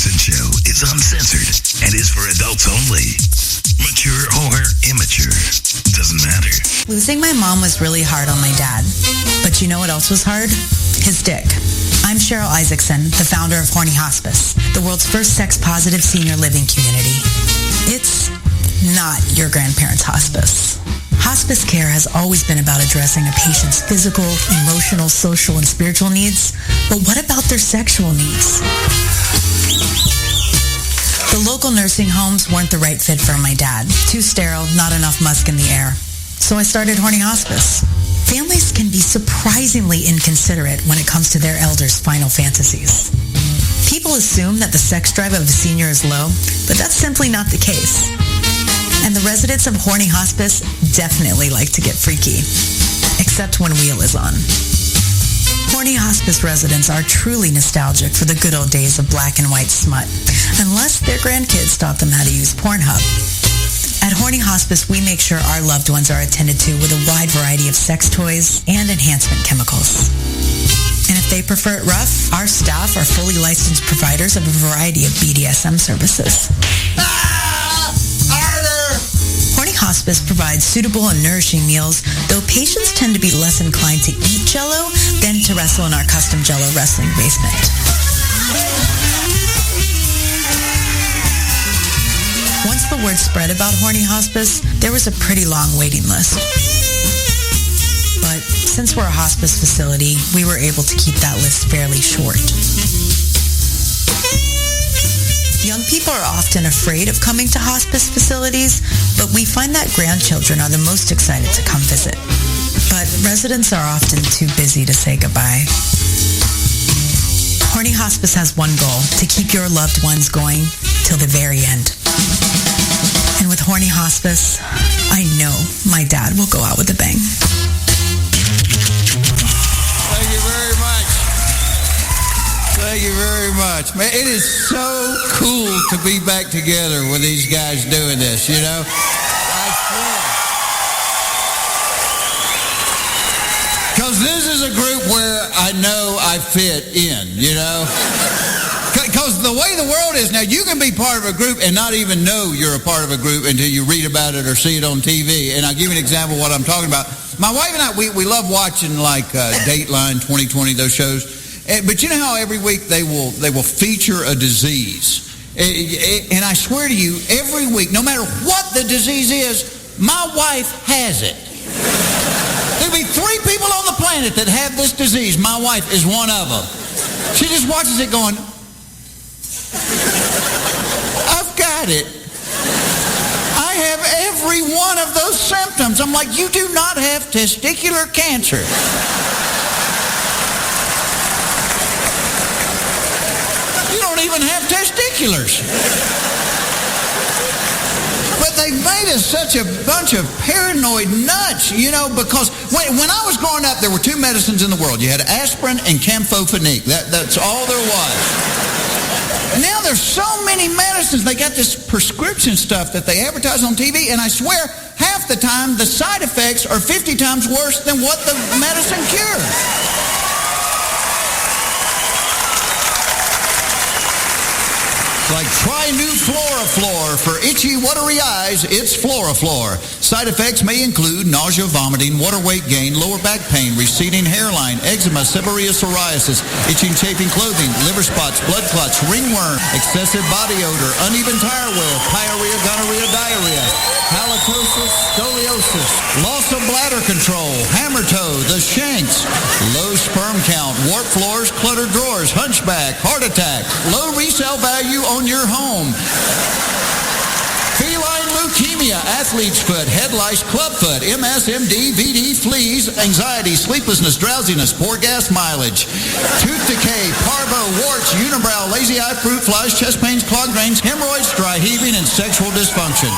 Richardson Show is uncensored and is for adults only. Mature or immature, doesn't matter. Losing my mom was really hard on my dad. But you know what else was hard? His dick. I'm Cheryl Isaacson, the founder of Horny Hospice, the world's first sex-positive senior living community. It's not your grandparents' hospice. Hospice care has always been about addressing a patient's physical, emotional, social, and spiritual needs. But what about their sexual needs? The local nursing homes weren't the right fit for my dad. Too sterile, not enough musk in the air. So I started Horny Hospice. Families can be surprisingly inconsiderate when it comes to their elders' final fantasies. People assume that the sex drive of a senior is low, but that's simply not the case. And the residents of Horny Hospice definitely like to get freaky, except when Wheel is on. Horny Hospice residents are truly nostalgic for the good old days of black and white smut, unless their grandkids taught them how to use Pornhub. At Horny Hospice, we make sure our loved ones are attended to with a wide variety of sex toys and enhancement chemicals. And if they prefer it rough, our staff are fully licensed providers of a variety of BDSM services. Horny Hospice provides suitable and nourishing meals, though patients tend to be less inclined to eat Jell-O than to wrestle in our custom Jell-O wrestling basement. Once the word spread about Horny Hospice, there was a pretty long waiting list. But since we're a hospice facility, we were able to keep that list fairly short. Young people are often afraid of coming to hospice facilities, but we find that grandchildren are the most excited to come visit. But residents are often too busy to say goodbye. Horny Hospice has one goal: to keep your loved ones going till the very end. And with Horny Hospice, I know my dad will go out with a bang. Thank you very much. Thank you very much. Man, it is so cool to be back together with these guys doing this, you know? I swear. Because this is a group where I know I fit in, you know? Because the way the world is now, you can be part of a group and not even know you're a part of a group until you read about it or see it on TV. And I'll give you an example of what I'm talking about. My wife and I, we love watching like Dateline, 2020, those shows. But you know how every week they will feature a disease. And I swear to you, every week, no matter what the disease is, my wife has it. There'll be 3 people on the planet that have this disease. My wife is one of them. She just watches it going, I've got it. I have every one of those symptoms. I'm like, you do not have testicular cancer. You don't even have testiculars. But they've made us such a bunch of paranoid nuts, you know, because when I was growing up, there were 2 medicines in the world. You had aspirin and camphorphenique. That's all there was. Now there's so many medicines. They got this prescription stuff that they advertise on TV, and I swear, half the time, the side effects are 50 times worse than what the medicine cures. Like, try new FloraFlor for itchy, watery eyes. It's FloraFlor. Side effects may include nausea, vomiting, water weight gain, lower back pain, receding hairline, eczema, seborrheic psoriasis, itching, chafing clothing, liver spots, blood clots, ringworm, excessive body odor, uneven tire wear, pyorrhea, gonorrhea, diarrhea, halitosis, scoliosis, loss of bladder control, hammer toe, the shanks, low sperm count, warped floors, cluttered drawers, hunchback, heart attack, low resale value on your home, feline leukemia, athlete's foot, head lice, club foot, MS, MD, VD, fleas, anxiety, sleeplessness, drowsiness, poor gas mileage, tooth decay, parvo, warts, unibrow, lazy eye, fruit flies, chest pains, clogged veins, hemorrhoids, dry heaving, and sexual dysfunction.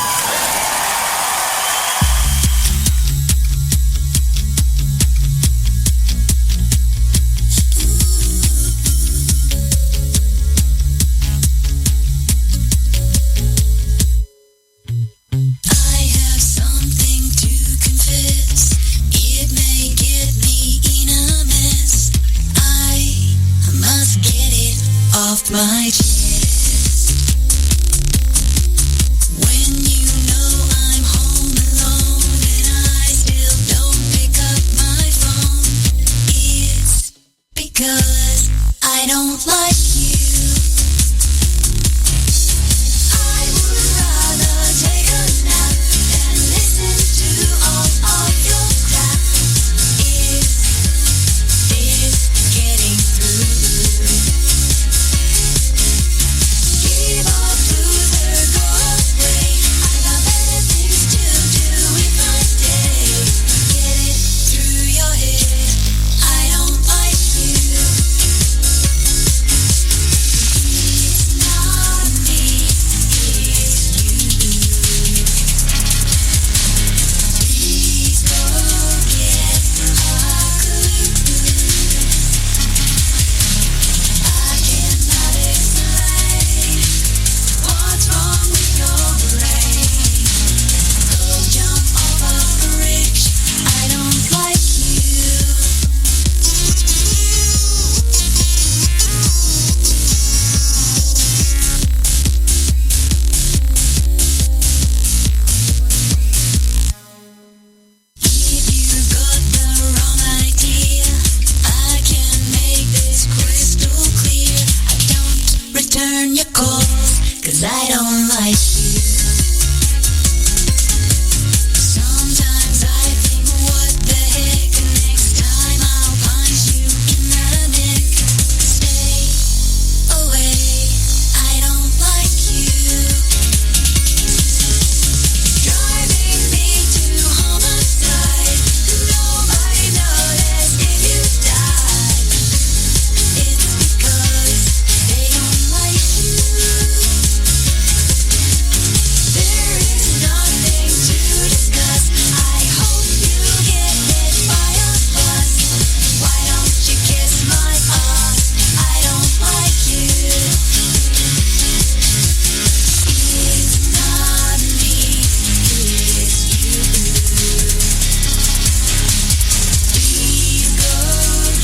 My chest. because I don't like you. I would rather take a nap than listen to all of your crap. Is this getting through? Give up, loser, go away. I got better things to do with my day. Get it through your head. I don't like you. It's not me, it's you. Please go get a clue. I cannot explain what's wrong with your brain. Go jump off a bridge. I don't like you. If you got the wrong idea, I can make this crystal clear. I don't return your calls, 'cause I don't like you. Sometimes I think, what the heck, next time I'll punch you in the neck. Stay away, I don't like you. Driving me to homicide. Nobody noticed if you died. It's because they don't like you. There is nothing to discuss. I hope you get hit by a bus. Why don't you kiss my ass? I don't like you. It's not me, it's you. Please go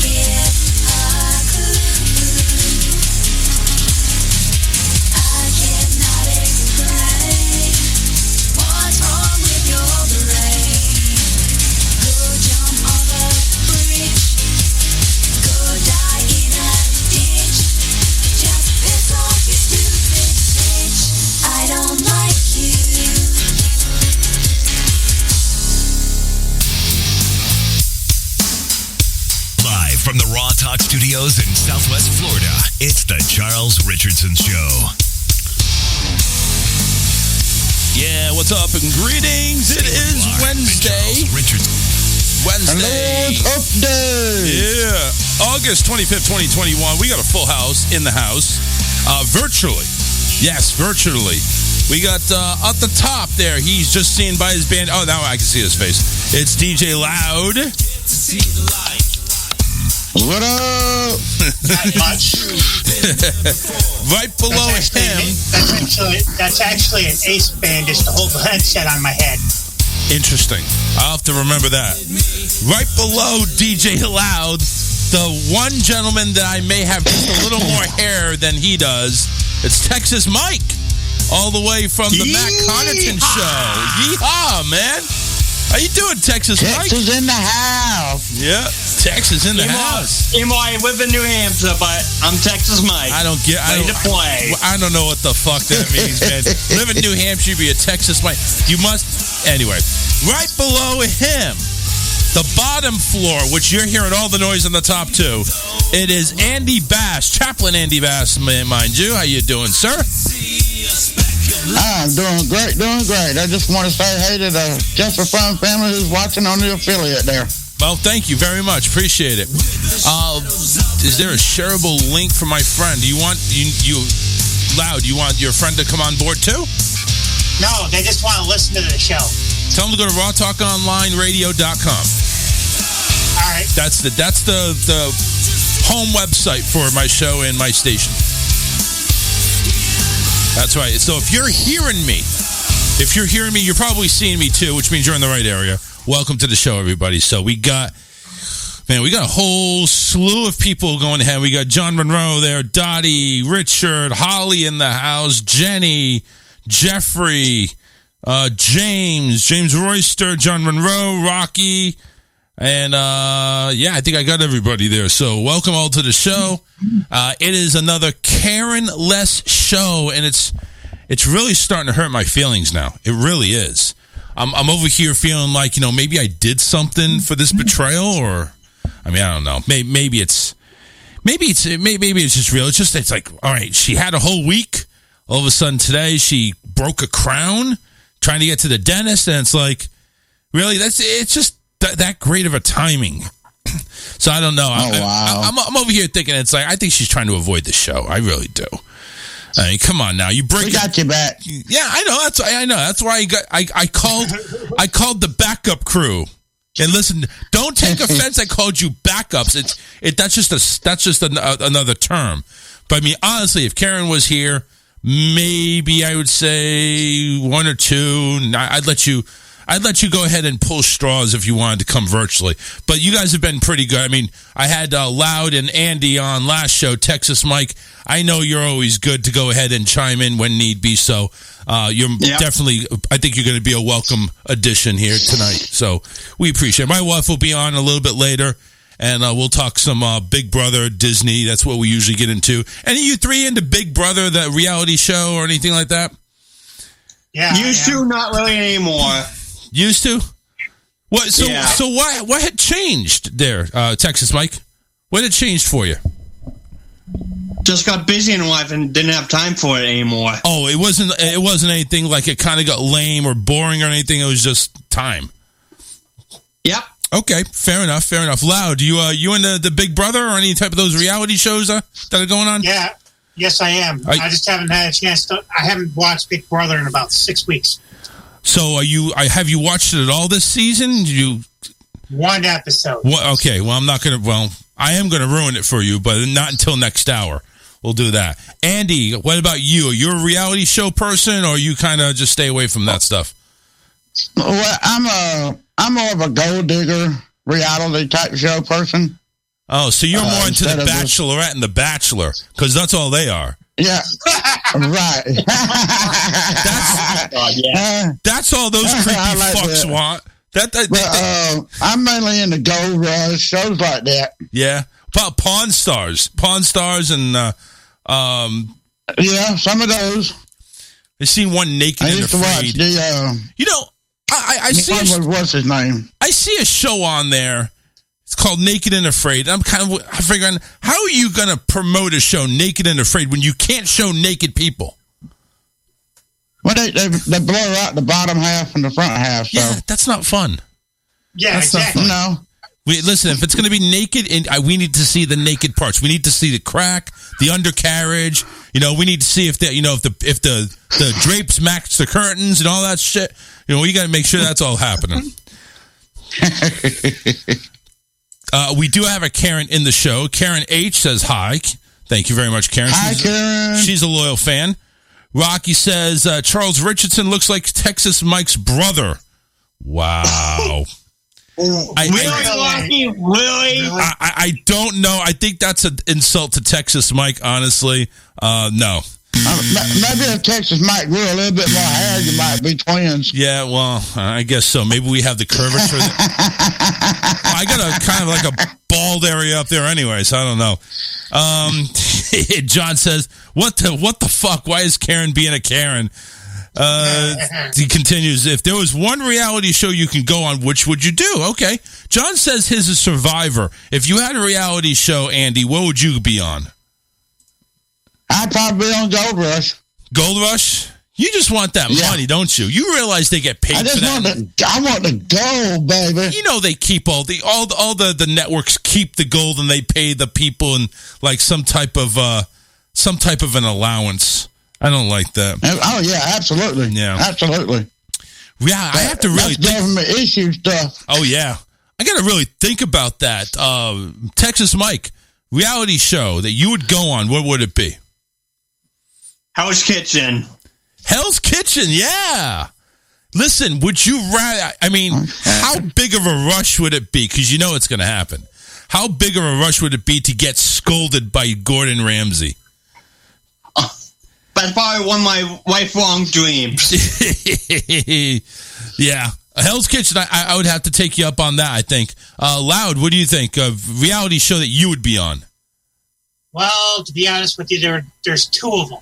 get a clue. I cannot explain what's wrong with your brain. Go jump off a bridge. Go die in a ditch. Just piss off, you stupid bitch. I don't like you. Live from the Raw Talk Studios in Southwest Florida, it's the Charles Richardson Show. Yeah, what's up and greetings? It is Live, the Wednesday. Charles Richardson. Wednesday. Update. Yeah. August 25th, 2021. We got a full house in the house. Virtually. Yes, virtually. We got at the top there, he's just seen by his band. Oh, now I can see his face. It's DJ Loud. What up? Not much. Right below him. That's actually an ace band. Just to hold the headset on my head. Interesting. I'll have to remember that. Right below DJ Loud, the one gentleman that I may have just a little more hair than he does, it's Texas Mike, all the way from the Matt Connaughton Show. Yeehaw, man. How you doing, Texas Mike? Texas in the house. Yeah, Texas in the house. I live in New Hampshire, but I'm Texas Mike. I don't get. Ready to play. I don't know what the fuck that means, man. Live in New Hampshire, be a Texas Mike. You must. Anyway, right below him, the bottom floor, which you're hearing all the noise on the top too. It is Andy Bass, Chaplain Andy Bass, mind you. How you doing, sir? I'm doing great. I just want to say hey to the Just for Fun family who's watching on the affiliate there. Well, thank you very much. Appreciate it. Is there a shareable link for my friend? Do you want you Loud? You want your friend to come on board too? No, they just want to listen to the show. Tell them to go to rawtalkonlineradio.com. All right. That's the home website for my show and my station. That's right. So if you're hearing me, you're probably seeing me too, which means you're in the right area. Welcome to the show, everybody. So we got a whole slew of people going ahead. We got John Monroe there, Dottie, Richard, Holly in the house, Jenny, Jeffrey, James Royster, John Monroe, Rocky, And, I think I got everybody there. So welcome all to the show. It is another Karen-less show, and it's really starting to hurt my feelings now. It really is. I'm over here feeling like, maybe I did something for this betrayal, or, I don't know. Maybe it's just real. It's like, all right, she had a whole week. All of a sudden today, she broke a crown trying to get to the dentist, and it's like, really? It's just that great of a timing. So I don't know. Wow. I'm over here thinking it's like, I think she's trying to avoid the show. I really do. I mean, come on now. You break. We got you back. Yeah, I know. That's why I called the backup crew. And listen, don't take offense. I called you backups. That's just another term. But I mean, honestly, if Karen was here, maybe I would say one or two. I'd let you go ahead and pull straws if you wanted to come virtually. But you guys have been pretty good. I mean, I had Loud and Andy on last show, Texas Mike. I know you're always good to go ahead and chime in when need be. So you're definitely, I think you're going to be a welcome addition here tonight. So we appreciate it. My wife will be on a little bit later, and we'll talk some Big Brother, Disney. That's what we usually get into. Any of you three into Big Brother, the reality show, or anything like that? Yeah. Used to, not really anymore. Used to? What? So, Yeah. so what had changed there, Texas Mike? What had changed for you? Just got busy in life and didn't have time for it anymore. Oh, it wasn't anything like it kind of got lame or boring or anything. It was just time. Yep. Okay, fair enough. Loud, you into the Big Brother or any type of those reality shows that are going on? Yeah. Yes, I am. I just haven't had a chance to. I haven't watched Big Brother in about 6 weeks. So have you watched it at all this season? One episode. Okay, well, I am going to ruin it for you, but not until next hour. We'll do that. Andy, what about you? Are you a reality show person, or you kind of just stay away from that stuff? Well, I'm more of a gold digger reality type show person. Oh, so you're more into the instead of Bachelorette and the Bachelor, because that's all they are. Yeah, right. That's all those creepy I like fucks that. want. I'm mainly into Gold Rush, shows like that. Yeah. Pawn Stars, and Yeah, some of those. I seen one Naked I and used to watch Afraid. the. I see. What's his name? I see a show on there. It's called Naked and Afraid. I'm kind of figuring, how are you going to promote a show, Naked and Afraid, when you can't show naked people? Well, they blur out the bottom half and the front half. So. Yeah, that's not fun. Yeah, That's not exactly. No. Listen, if it's going to be naked, we need to see the naked parts. We need to see the crack, the undercarriage. We need to see if the drapes match the curtains and all that shit. We got to make sure that's all happening. We do have a Karen in the show. Karen H says hi. Thank you very much, Karen. Hi, Karen. She's a loyal fan. Rocky says Charles Richardson looks like Texas Mike's brother. Wow. Really? I don't know. I think that's an insult to Texas Mike, honestly. No. Maybe if Texas Mike grew a little bit more hair, you might be twins. Yeah, well, I guess so. Maybe we have the curvature. I got a kind of like a bald area up there anyway, so I don't know. John says, what the fuck? Why is Karen being a Karen? He continues, if there was one reality show you can go on, which would you do? Okay. John says his is Survivor. If you had a reality show, Andy, what would you be on? I'd probably be on Gold Rush. Gold Rush? You just want that money, don't you? You realize they get paid for that. I want the gold, baby. They keep all the networks keep the gold, and they pay the people in like some type of an allowance. I don't like that. Oh yeah, absolutely. Yeah, absolutely. Yeah, I have to really think. Government issue stuff. Oh yeah, I got to really think about that. Texas Mike, reality show that you would go on. What would it be? Hell's Kitchen. Hell's Kitchen, yeah. Listen, would you rather? I mean, how big of a rush would it be? Because it's going to happen. How big of a rush would it be to get scolded by Gordon Ramsay? That's probably one of my lifelong dreams. Yeah, Hell's Kitchen, I would have to take you up on that, I think. Loud, what do you think? A reality show that you would be on? Well, to be honest with you, there's two of them.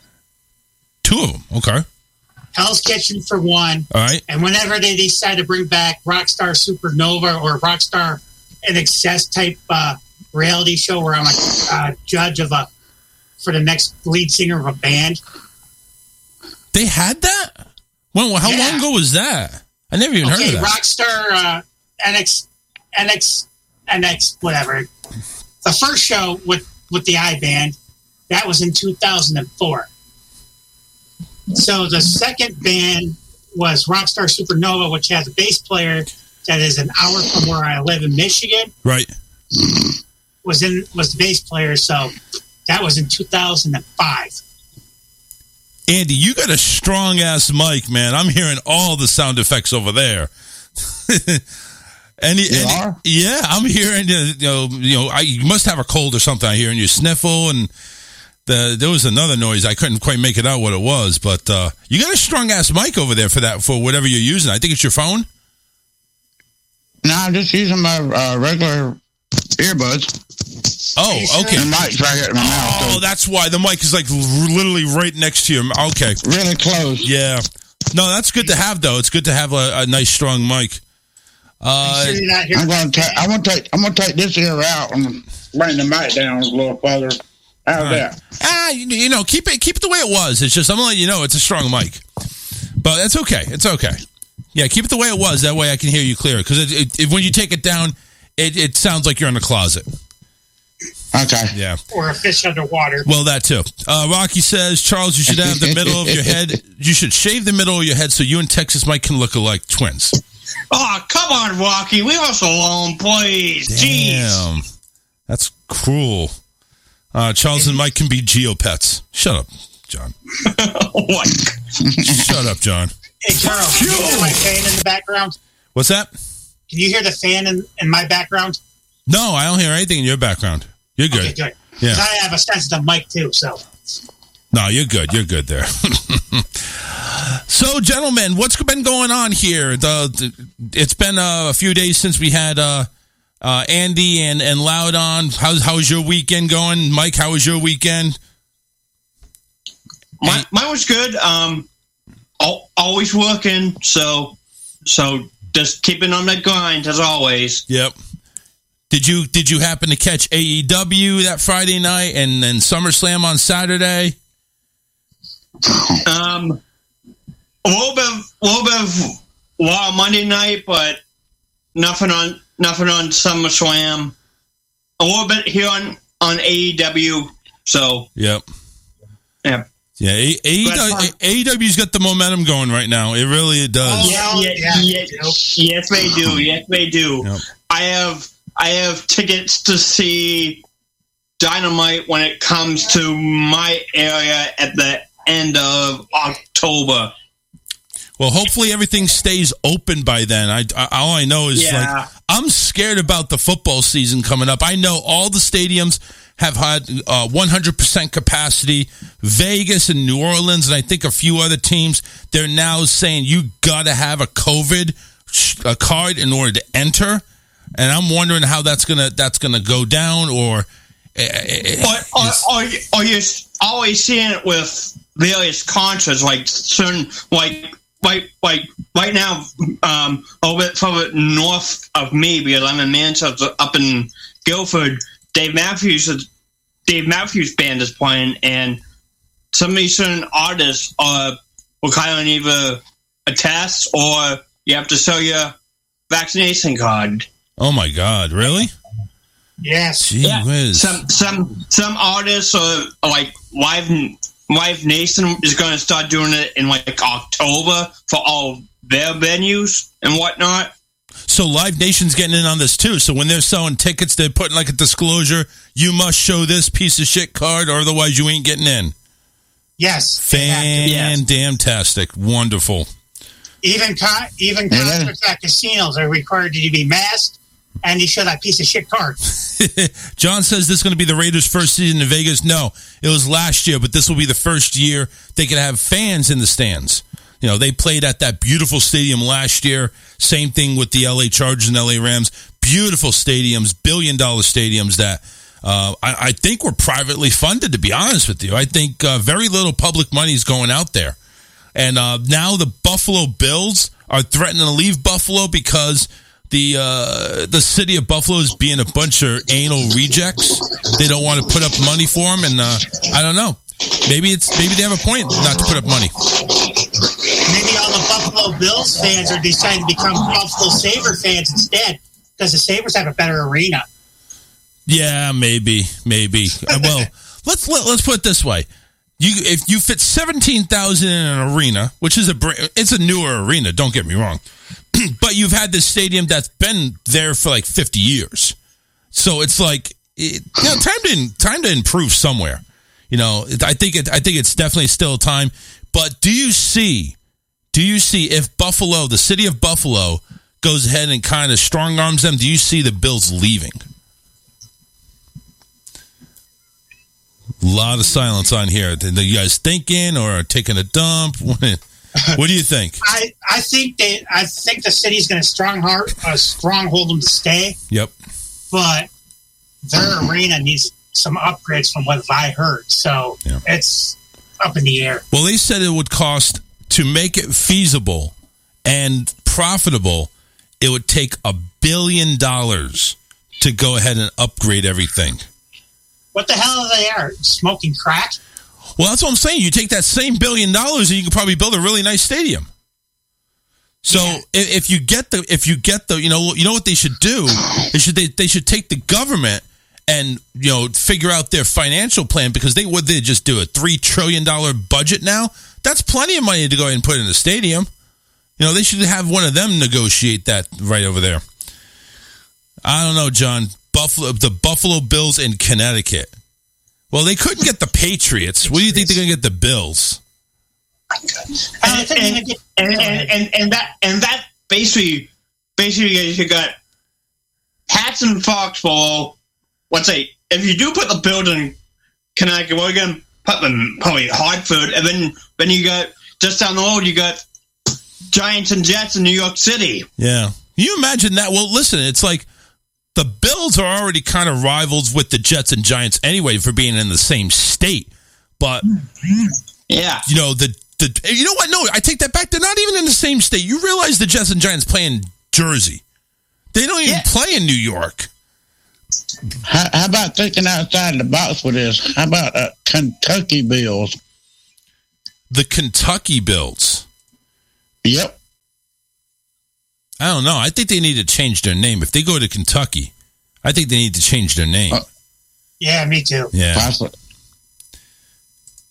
Two of them, okay. Hell's Kitchen for one. All right. And whenever they decide to bring back Rockstar Supernova or Rockstar in Excess type reality show where I'm a judge for the next lead singer of a band. They had that? How long ago was that? I never even heard of that. Rockstar NX, whatever. The first show with the I band, that was in 2004. So the second band was Rockstar Supernova, which has a bass player that is an hour from where I live in Michigan. Right. Was the bass player, so that was in 2005. Andy, you got a strong ass mic, man. I'm hearing all the sound effects over there. Yeah, I'm hearing you must have a cold or something. I'm hearing you sniffle, and there was another noise. I couldn't quite make it out what it was, but you got a strong ass mic over there for whatever you're using. I think it's your phone. No, I'm just using my regular earbuds. Oh, okay. The mic's right here in my mouth. Oh, that's why the mic is like literally right next to you. Okay, really close. Yeah. No, that's good to have though. It's good to have a nice strong mic. I'm gonna take this ear out and bring the mic down a little further. How's that? Keep it the way it was. It's just I'm gonna let you know it's a strong mic, but it's okay. It's okay. Yeah, keep it the way it was. That way I can hear you clear. Because when you take it down, it sounds like you're in a closet. Okay. Yeah. Or a fish underwater. Well, that too. Rocky says, Charles, you should have the middle of your head. You should shave the middle of your head so you and Texas Mike can look alike twins. Oh, come on, Rocky. Leave us alone, please. Damn. Jeez. That's cruel. Charles and Mike can be geopets. Shut up, John. What? Shut up, John. Hey, Charles, can you hear my fan in the background? What's that? Can you hear the fan in my background? No, I don't hear anything in your background. You're good. Okay, good. Yeah. I have a sensitive mic, too, so. No, you're good. You're good there. So, gentlemen, what's been going on here? It's been a few days since we had Andy and Loud on. How's your weekend going? Mike, how was your weekend? Mine was good. Always working, so just keeping on that grind as always. Yep. Did you happen to catch AEW that Friday night and then SummerSlam on Saturday? A little bit of Monday night, but nothing on SummerSlam. A little bit here on AEW. So yep. Yeah. Yeah, AEW's got the momentum going right now. It really does. Yes, they do. Yes, they do. Yep. I have tickets to see Dynamite when it comes to my area at the end of October. Well, hopefully everything stays open by then. All I know is I'm scared about the football season coming up. I know all the stadiums have had 100% capacity. Vegas and New Orleans, and I think a few other teams, they're now saying you got to have a COVID card in order to enter. And I'm wondering how that's gonna go down, or you're always seeing it with various concerts, like certain like right now, a little bit further north of me, because I'm in Manchester, up in Guildford. Dave Matthews band is playing, and some of these certain artists will kind of either a test or you have to show your vaccination card. Oh my God! Really? Yes. Gee whiz. Some artists are like Live Nation is going to start doing it in like October for all their venues and whatnot. So Live Nation's getting in on this too. So when they're selling tickets, they're putting like a disclosure: you must show this piece of shit card, or otherwise you ain't getting in. Yes. Fantastic. Wonderful. Even concerts at casinos are required to be masked, and you show that piece of shit card. John says this is going to be the Raiders' first season in Vegas. No, it was last year, but this will be the first year they can have fans in the stands. You know, they played at that beautiful stadium last year. Same thing with the LA Chargers and LA Rams. Beautiful stadiums, billion-dollar stadiums that I think were privately funded, to be honest with you. I think very little public money is going out there. And now the Buffalo Bills are threatening to leave Buffalo because the city of Buffalo is being a bunch of anal rejects. They don't want to put up money for them, and I don't know. Maybe they have a point not to put up money. Maybe all the Buffalo Bills fans are deciding to become Buffalo Sabre fans instead, because the Sabres have a better arena. Yeah, maybe. Well, let's put it this way: if you fit 17,000 in an arena, which is it's a newer arena, don't get me wrong, but you've had this stadium that's been there for like 50 years, so it's like time to improve somewhere. You know, I think it's definitely still time. But do you see if Buffalo, the city of Buffalo, goes ahead and kind of strong arms them? Do you see the Bills leaving? A lot of silence on here. Are you guys thinking or taking a dump? What do you think? I think the city's going to stronghold them to stay. Yep. But their arena needs some upgrades from what I heard. So it's up in the air. Well, they said it would cost, to make it feasible and profitable, it would take $1 billion to go ahead and upgrade everything. What the hell are they smoking crack? Well, that's what I'm saying. You take that same $1 billion and you can probably build a really nice stadium. So if you get the, you know what they should do? They should take the government and, figure out their financial plan, because they just do a $3 trillion budget now. That's plenty of money to go ahead and put in the stadium. They should have one of them negotiate that right over there. I don't know, John. The Buffalo Bills in Connecticut. Well, they couldn't get the Patriots. What do you think they're going to get the Bills? And that basically you got Pats and Foxborough. Let's say if you do put the Bills in Connecticut, we're going to put them probably Hartford, and then you got just down the road you got Giants and Jets in New York City. Yeah, can you imagine that? Well, listen, it's like the Bills are already kind of rivals with the Jets and Giants anyway for being in the same state, but yeah, you know what? No, I take that back. They're not even in the same state. You realize the Jets and Giants play in Jersey. They don't even play in New York. How about thinking outside the box with this? How about Kentucky Bills? The Kentucky Bills? Yep. I don't know. I think they need to change their name. If they go to Kentucky, I think they need to change their name. Yeah, me too. Yeah.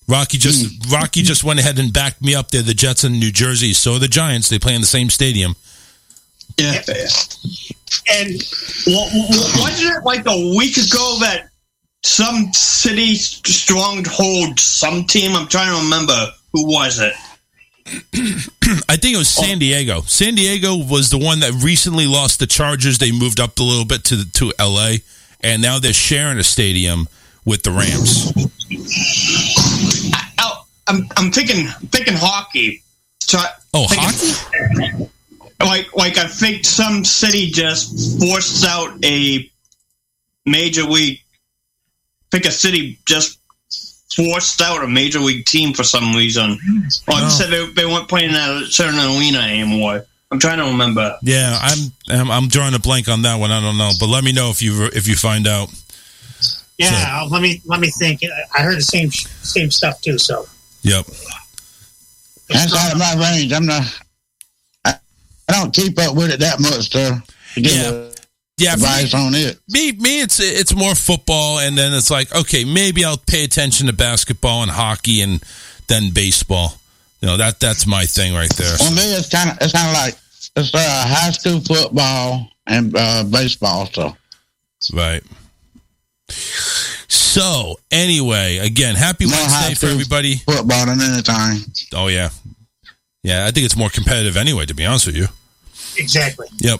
Rocky just went ahead and backed me up there. The Jets in New Jersey, so the Giants. They play in the same stadium. Yeah. And wasn't it like a week ago that some city stronghold some team? I'm trying to remember. Who was it? I think it was San Diego. San Diego was the one that recently lost the Chargers. They moved up a little bit to LA, and now they're sharing a stadium with the Rams. I'm thinking hockey. Hockey? Like I think some city just forced out a major league. I think a city just forced out a major league team for some reason. Well, I said they weren't playing at a certain arena anymore. I'm trying to remember. Yeah, I'm drawing a blank on that one. I don't know, but let me know if you find out. Yeah, so. Let me think. I heard the same stuff too. So. Yep. That's out of my range. I don't keep up with it that much to get advice on it. Me, it's more football, and then it's like, okay, maybe I'll pay attention to basketball and hockey, and then baseball. That's my thing right there. For me, it's kind of like it's high school football and baseball. So right. So anyway, again, happy Wednesday for everybody. Football than anything. Oh yeah. Yeah, I think it's more competitive anyway, to be honest with you. Exactly. Yep.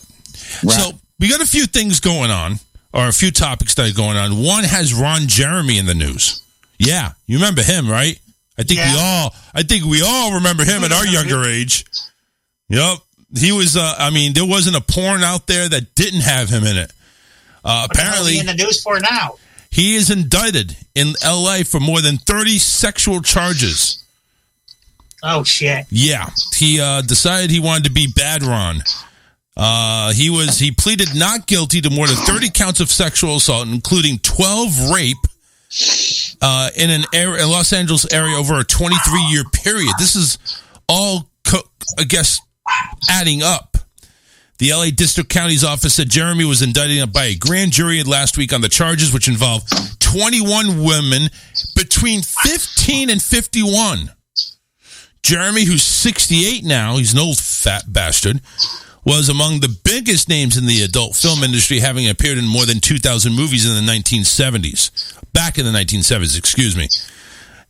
Right. So we got a few things going on, or a few topics that are going on. One has Ron Jeremy in the news. Yeah, you remember him, right? I think we all remember him at our younger age. Yep. He was, there wasn't a porn out there that didn't have him in it. Apparently, what is he in the news for now? He is indicted in L.A. for more than 30 sexual charges. Oh, shit. Yeah. He decided he wanted to be Bad Ron. He pleaded not guilty to more than 30 counts of sexual assault, including 12 rape in an area, in Los Angeles area over a 23-year period. This is all, I guess, adding up. The LA District County's office said Jeremy was indicted by a grand jury last week on the charges, which involve 21 women between 15 and 51. Jeremy, who's 68 now, he's an old fat bastard, was among the biggest names in the adult film industry, having appeared in more than 2,000 movies in the 1970s. Back in the 1970s, excuse me.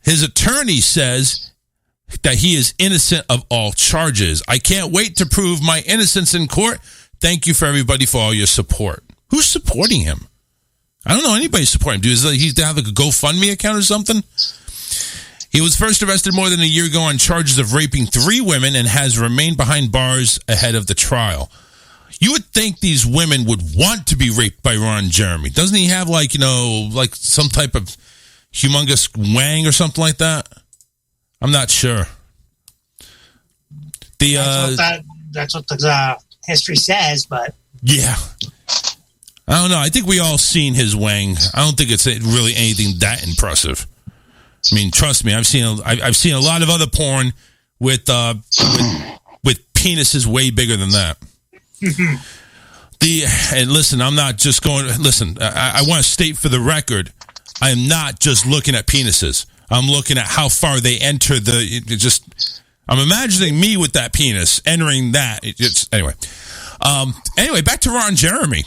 His attorney says that he is innocent of all charges. I can't wait to prove my innocence in court. Thank you for everybody for all your support. Who's supporting him? I don't know anybody supporting him. Does he have like a GoFundMe account or something? He was first arrested more than a year ago on charges of raping 3 women and has remained behind bars ahead of the trial. You would think these women would want to be raped by Ron Jeremy. Doesn't he have like some type of humongous wang or something like that? I'm not sure. That's what the history says, but yeah, I don't know. I think we all seen his wang. I don't think it's really anything that impressive. I mean, trust me, I've seen a lot of other porn with penises way bigger than that. And listen, I'm not just going. Listen, I want to state for the record, I am not just looking at penises. I'm looking at how far they enter I'm imagining me with that penis entering that. Anyway, back to Ron Jeremy.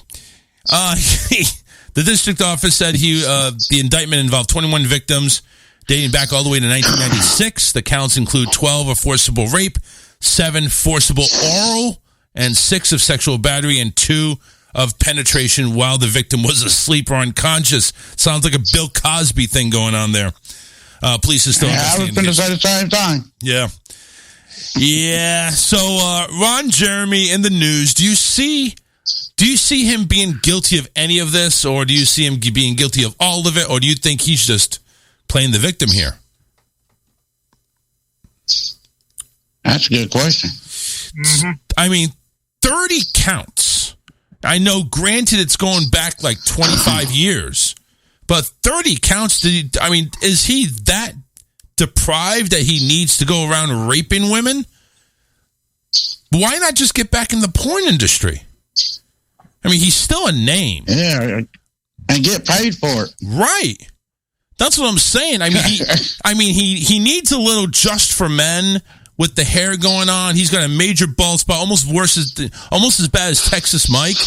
The district office said the indictment involved 21 victims dating back all the way to 1996. The counts include 12 of forcible rape, 7 forcible oral, and 6 of sexual battery, and 2 of penetration while the victim was asleep or unconscious. Sounds like a Bill Cosby thing going on there. Police is still. Yeah, I was going to say the same thing. Yeah. Yeah. So Ron Jeremy in the news. Do you see him being guilty of any of this, or do you see him being guilty of all of it, or do you think he's just playing the victim here? That's a good question. Mm-hmm. I mean, 30 counts. I know, granted, it's going back like 25 years, but 30 counts. Is he that deprived that he needs to go around raping women? Why not just get back in the porn industry? I mean, he's still a name. Yeah, and get paid for it. Right. That's what I'm saying. He needs a little Just for Men with the hair going on. He's got a major bald spot, almost as bad as Texas Mike.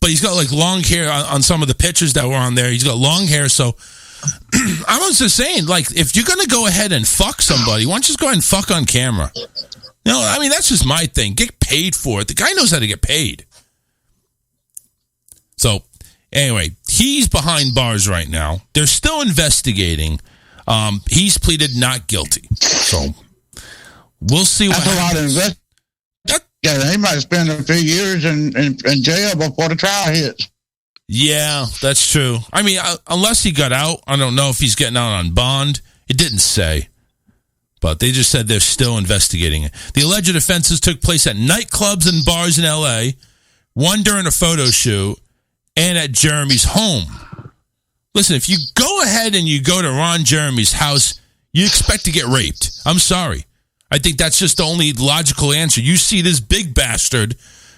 But he's got like long hair on some of the pictures that were on there. He's got long hair. So I was just saying, like, if you're going to go ahead and fuck somebody, why don't you just go ahead and fuck on camera? That's just my thing. Get paid for it. The guy knows how to get paid. So anyway, he's behind bars right now. They're still investigating. He's pleaded not guilty. So we'll see what happens. That's a lot of yeah, he might spend a few years in jail before the trial hits. Yeah, that's true. I mean, unless he got out, I don't know if he's getting out on bond. It didn't say. But they just said they're still investigating it. The alleged offenses took place at nightclubs and bars in L.A., one during a photo shoot, and at Jeremy's home. Listen, if you go ahead and you go to Ron Jeremy's house, you expect to get raped. I'm sorry. I think that's just the only logical answer. You see this big bastard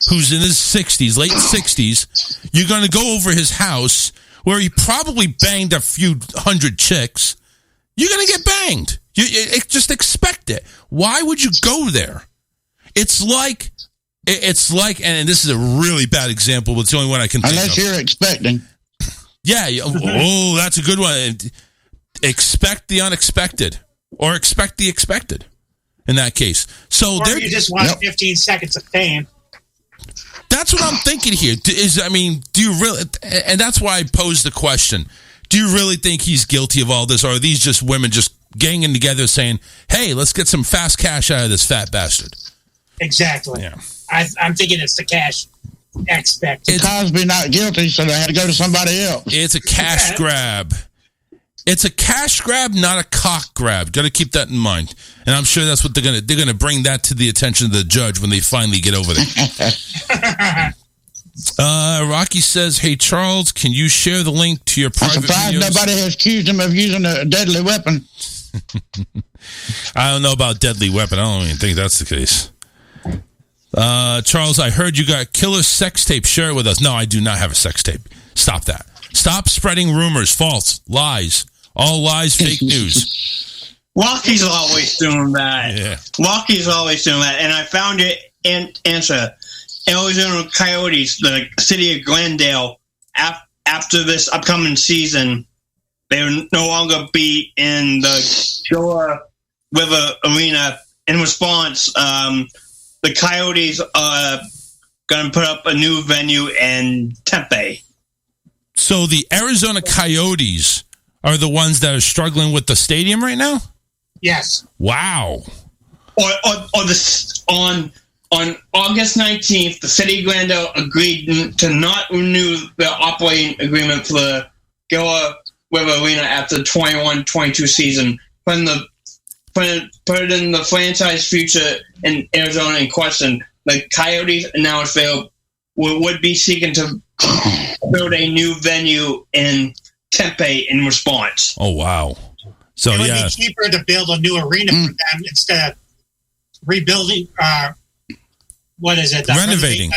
who's in his 60s, late 60s, you're going to go over his house where he probably banged a few hundred chicks. You're going to get banged. You just expect it. Why would you go there? It's like, and this is a really bad example, but it's the only one I can think of. Unless you're expecting. Yeah. Oh, that's a good one. Expect the unexpected, or expect the expected. In that case, so or you just want 15 seconds of fame. That's what I'm thinking here. Do you really? And that's why I posed the question: do you really think he's guilty of all this, or are these just women just ganging together saying, hey, let's get some fast cash out of this fat bastard. Exactly. Yeah. I'm thinking it's the cash aspect. Cosby not guilty, so they had to go to somebody else. It's a cash grab. It's a cash grab, not a cock grab. Got to keep that in mind. And I'm sure that's what they're gonna bring that to the attention of the judge when they finally get over there. Rocky says, hey, Charles, can you share the link to your private surprised videos? Nobody has accused him of using a deadly weapon. I don't know about deadly weapon. I don't even think that's the case. Charles, I heard you got killer sex tape. Share it with us. No, I do not have a sex tape. Stop that. Stop spreading rumors, false, lies. All lies, fake news. Rocky's always doing that. Yeah. Rocky's always doing that. And I found it answer. Arizona Coyotes, the city of Glendale, after this upcoming season, they will no longer be in the Gila River Arena. In response, the Coyotes are going to put up a new venue in Tempe. So the Arizona Coyotes are the ones that are struggling with the stadium right now? Yes. Wow. On August 19th, the city of Glendale agreed to not renew the operating agreement for the Gila River Arena after the 21-22 season, putting the franchise future in Arizona in question. The Coyotes announced they would be seeking to build a new venue in Tempe in response. Oh, wow. So, it would be cheaper to build a new arena for them instead of rebuilding, what is it? Renovating.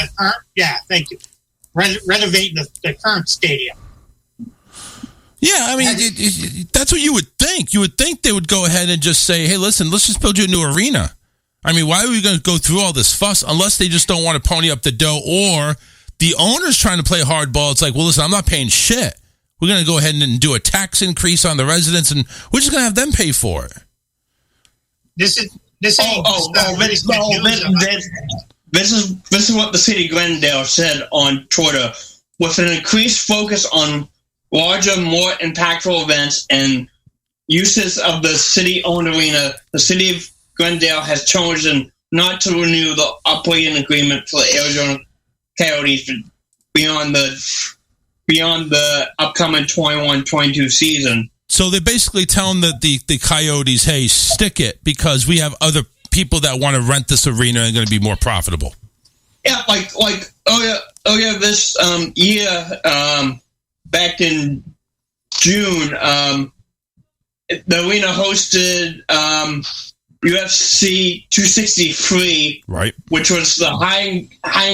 Thank you. Renovating the current stadium. Yeah, I mean, that's what you would think. You would think they would go ahead and just say, hey, listen, let's just build you a new arena. I mean, why are we going to go through all this fuss unless they just don't want to pony up the dough, or the owner's trying to play hardball? It's like, well, listen, I'm not paying shit. We're going to go ahead and do a tax increase on the residents, and we're just going to have them pay for it. This is what the city of Glendale said on Twitter. With an increased focus on larger, more impactful events and uses of the city-owned arena, the city of Glendale has chosen not to renew the operating agreement for the Arizona Coyotes beyond the upcoming 21-22 season. So they're basically telling the Coyotes, hey, stick it, because we have other people that want to rent this arena and going to be more profitable. Yeah, earlier this year, back in June, the arena hosted UFC 263, right? Which was the high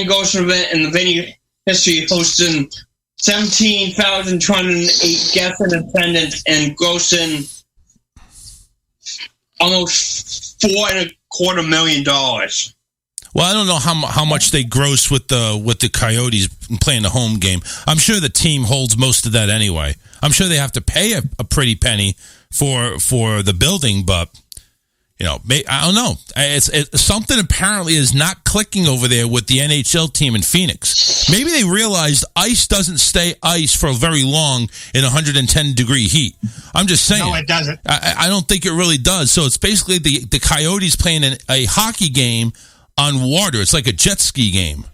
grossing event in the venue history, hosting 17,208 guests in attendance and grossing almost $4.25 million. Well, I don't know how much they gross with the Coyotes playing the home game. I'm sure the team holds most of that anyway. I'm sure they have to pay a pretty penny for the building, but you know, I don't know. It's something apparently is not clicking over there with the NHL team in Phoenix. Maybe they realized ice doesn't stay ice for very long in 110-degree heat. I'm just saying. No, it doesn't. I don't think it really does. So it's basically the Coyotes playing a hockey game on water. It's like a jet ski game.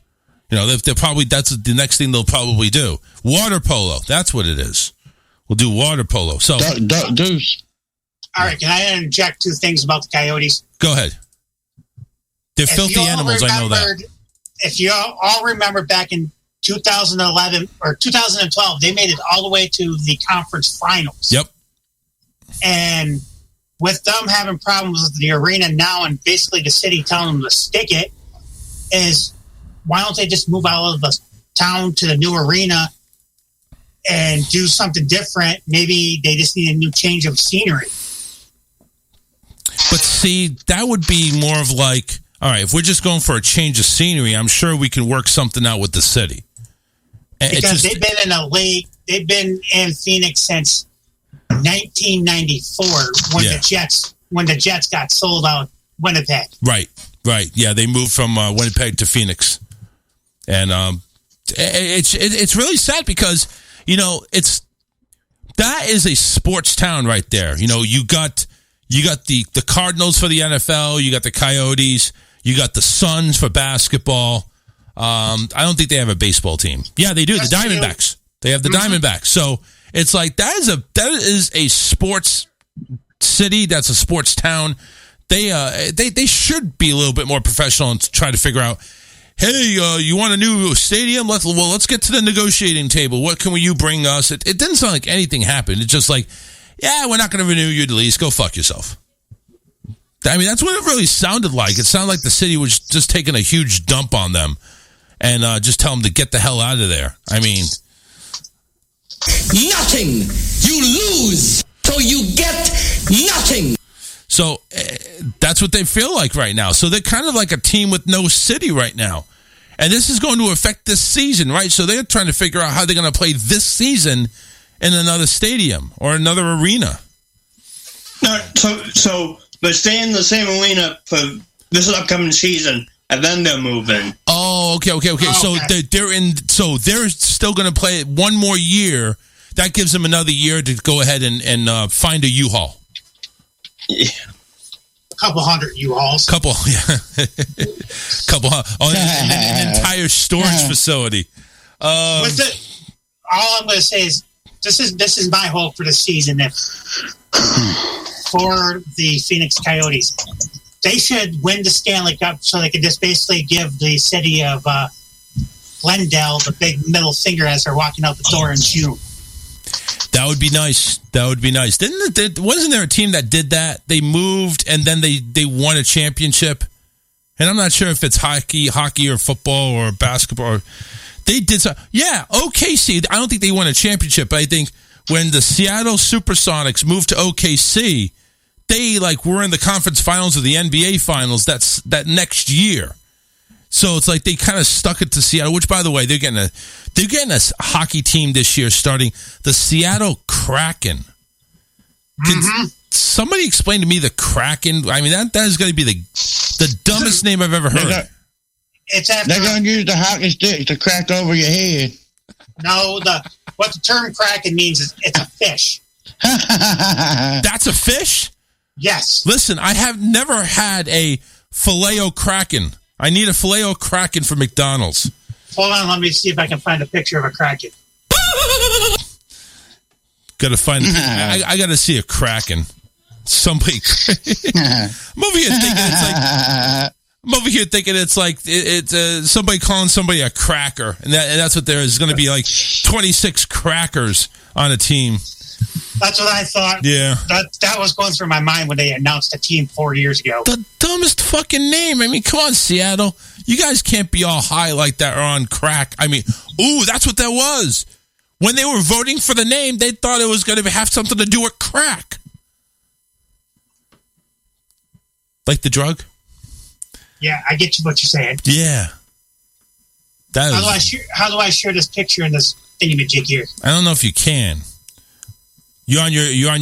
You know, they're probably, that's the next thing they'll probably do. Water polo. That's what it is. We'll do water polo. So, Deuce. All right, can I interject two things about the Coyotes? Go ahead. They're filthy animals, I know that. If you all remember back in 2011 or 2012, they made it all the way to the conference finals. Yep. And with them having problems with the arena now and basically the city telling them to stick it, is why don't they just move out of the town to the new arena and do something different? Maybe they just need a new change of scenery. But see, that would be more of like, all right, if we're just going for a change of scenery, I'm sure we can work something out with the city. Because they've been in the league, they've been in Phoenix since 1994 when the Jets got sold out Winnipeg. Right. Yeah, they moved from Winnipeg to Phoenix, and it's really sad because that is a sports town right there. You know, you got You got the Cardinals for the NFL. You got the Coyotes. You got the Suns for basketball. I don't think they have a baseball team. Yeah, they do. The Diamondbacks. They have the Diamondbacks. So it's like that is a sports city. That's a sports town. They should be a little bit more professional and try to figure out, hey, you want a new stadium? Let's get to the negotiating table. What can you bring us? It didn't sound like anything happened. It's just like, yeah, we're not going to renew your lease. Go fuck yourself. I mean, that's what it really sounded like. It sounded like the city was just taking a huge dump on them and just tell them to get the hell out of there. I mean, nothing. You lose, so you get nothing. So that's what they feel like right now. So they're kind of like a team with no city right now. And this is going to affect this season, right? So they're trying to figure out how they're going to play this season in another stadium or another arena. No, so they're staying in the same arena for this upcoming season, and then they're moving. Oh, okay. So they're in. So they're still going to play it one more year. That gives them another year to go ahead and find a U-Haul. Yeah. A couple hundred U-Hauls. Couple. An entire storage facility. All I'm going to say is this is my hope for the season. If for the Phoenix Coyotes, they should win the Stanley Cup so they can just basically give the city of Glendale the big middle finger as they're walking out the door in June. That would be nice. Wasn't there a team that did that? They moved and then they won a championship. And I'm not sure if it's hockey or football or basketball. They did so. Yeah, OKC. I don't think they won a championship, but I think when the Seattle Supersonics moved to OKC, they were in the conference finals of the NBA finals that next year. So it's like they kind of stuck it to Seattle, which, by the way, they're getting a hockey team this year starting, the Seattle Kraken. Can somebody explain to me the Kraken? I mean, that is going to be the dumbest name I've ever heard. They're going to use the hockey stick to crack over your head. No, what the term Kraken means is it's a fish. That's a fish? Yes. Listen, I have never had a Filet-O-Kraken. I need a Filet-O-Kraken from McDonald's. Hold on, let me see if I can find a picture of a Kraken. Gotta find. I gotta see a Kraken. Somebody. I'm over here thinking it's like it's somebody calling somebody a cracker, and that's what there is going to be, like 26 crackers on a team. That's what I thought. Yeah. That was going through my mind when they announced a team 4 years ago. The dumbest fucking name. I mean, come on, Seattle. You guys can't be all high like that or on crack. I mean, that's what that was. When they were voting for the name, they thought it was going to have something to do with crack. Like the drug? Yeah, I get you what you're saying. Yeah. How do I share this picture in this thingamajig here? I don't know if you can. You on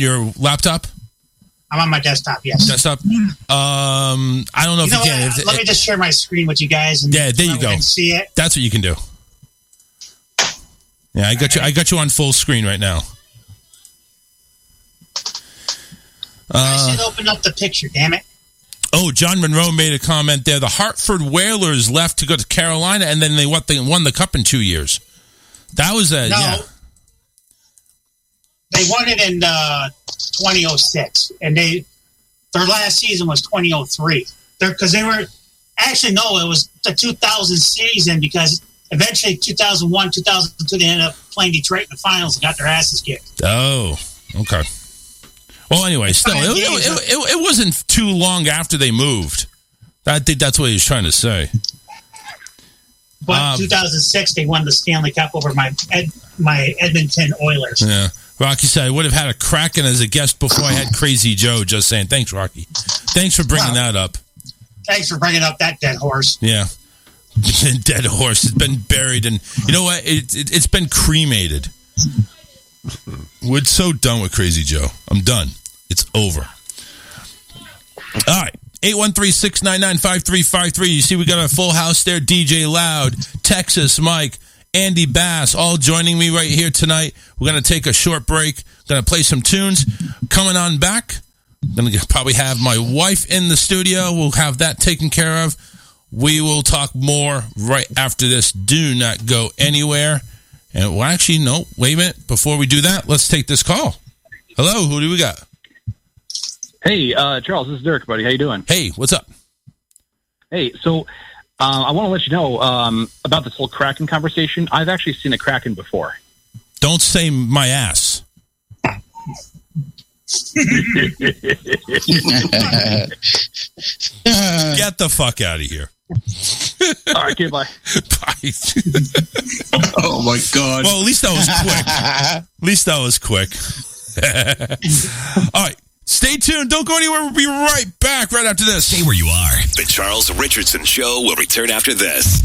your laptop? I'm on my desktop, yes. Desktop? I don't know if you can. Let me just share my screen with you guys. And yeah, there you go. See it? That's what you can do. Yeah, I got you on full screen right now. I should open up the picture, damn it. Oh, John Monroe made a comment there. The Hartford Whalers left to go to Carolina, and then they won the cup in 2 years. That was yeah. They won it in 2006, and their last season was 2003. Because they were actually it was the 2000 season because eventually 2001, 2002 they ended up playing Detroit in the finals and got their asses kicked. Oh, okay. Well, anyway, still, it wasn't too long after they moved. I think that's what he was trying to say. But 2006, they won the Stanley Cup over my Edmonton Oilers. Yeah. Rocky said, I would have had a Kraken as a guest before I had Crazy Joe. Just saying. Thanks, Rocky. Thanks for bringing that up. Thanks for bringing up that dead horse. Yeah. Dead horse. It's been buried. And you know what? It's been cremated. We're so done with Crazy Joe. I'm done. It's over. All right. 813-699-5353. You see we got a full house there. DJ Loud, Texas Mike, Andy Bass, all joining me right here tonight. We're going to take a short break. Going to play some tunes. Coming on back, Going to probably have my wife in the studio. We'll have that taken care of. We will talk more right after this. Do not go anywhere. And well, actually, no, wait a minute. Before we do that, let's take this call. Hello, who do we got? Hey, Charles, this is Dirk, buddy. How you doing? Hey, what's up? Hey, so I want to let you know about this whole Kraken conversation. I've actually seen a Kraken before. Don't say my ass. Get the fuck out of here. All right, okay, bye. Bye. Oh, my God. Well, at least that was quick. All right. Stay tuned. Don't go anywhere. We'll be right back right after this. Stay where you are. The Charles Richardson Show will return after this.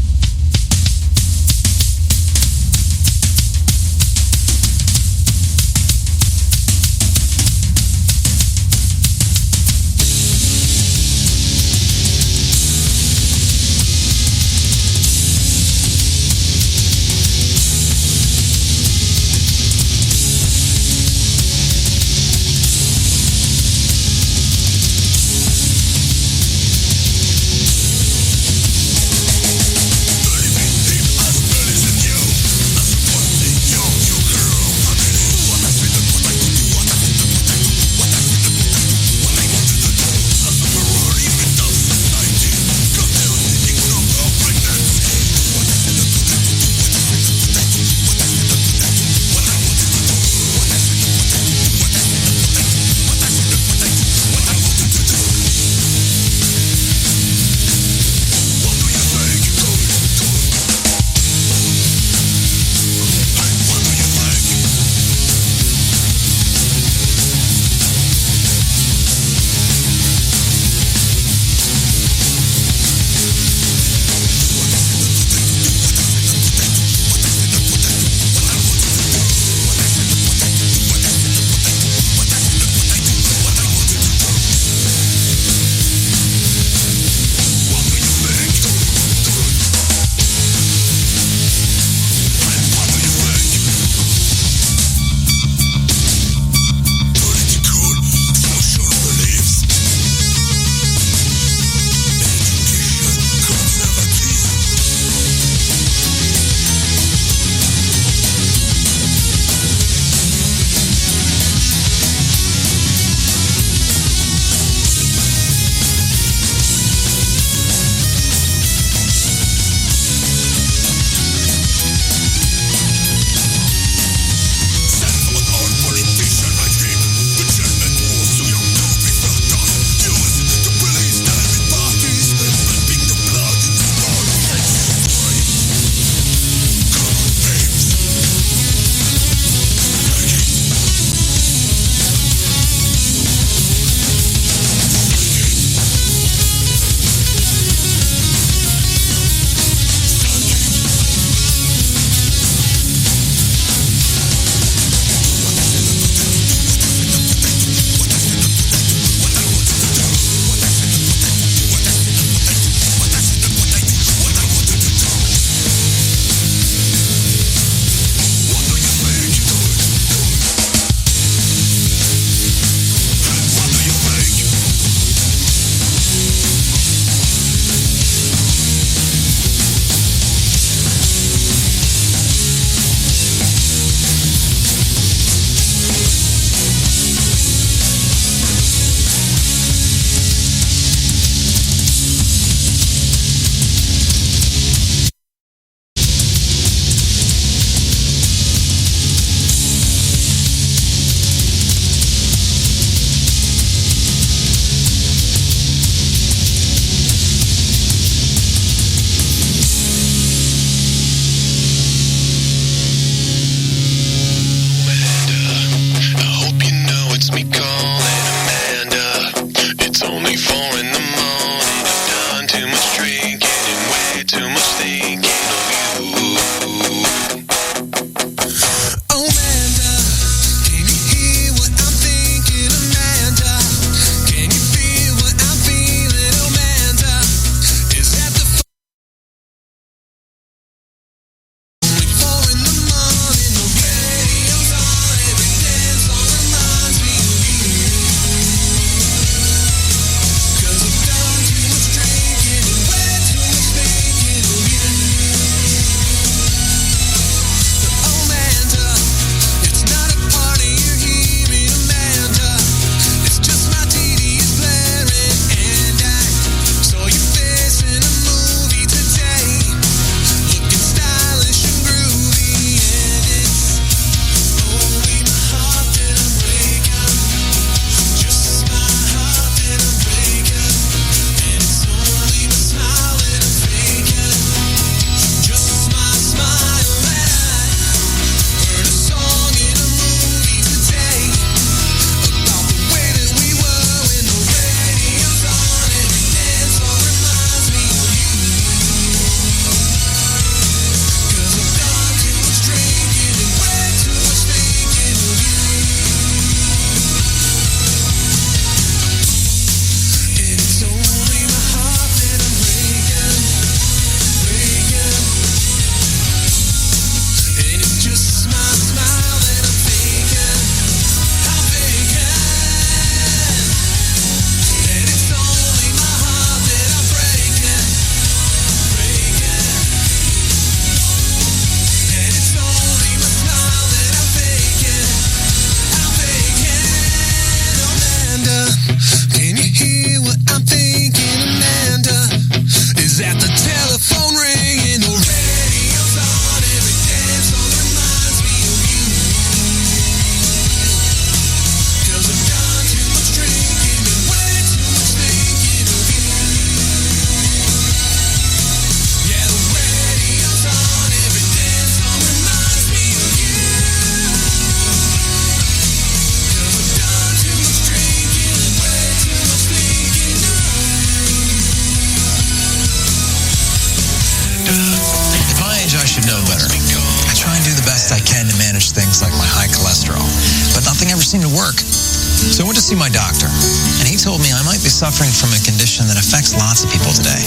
know better. I try and do the best I can to manage things like my high cholesterol, but nothing ever seemed to work. So I went to see my doctor, and he told me I might be suffering from a condition that affects lots of people today.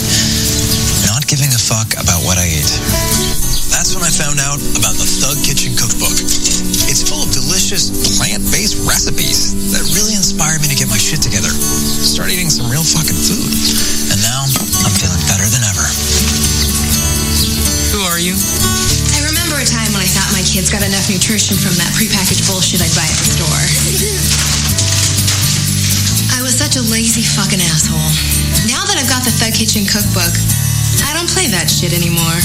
Not giving a fuck about what I eat. That's when I found out about the Thug Kitchen Cookbook. It's full of delicious, plant-based recipes that really inspired me to get my shit together. Start eating some real fucking food. And now, I'm feeling better than ever. Who are you? I remember a time when I thought my kids got enough nutrition from that prepackaged bullshit I'd buy at the store. I was such a lazy fucking asshole. Now that I've got the Thug Kitchen Cookbook, I don't play that shit anymore.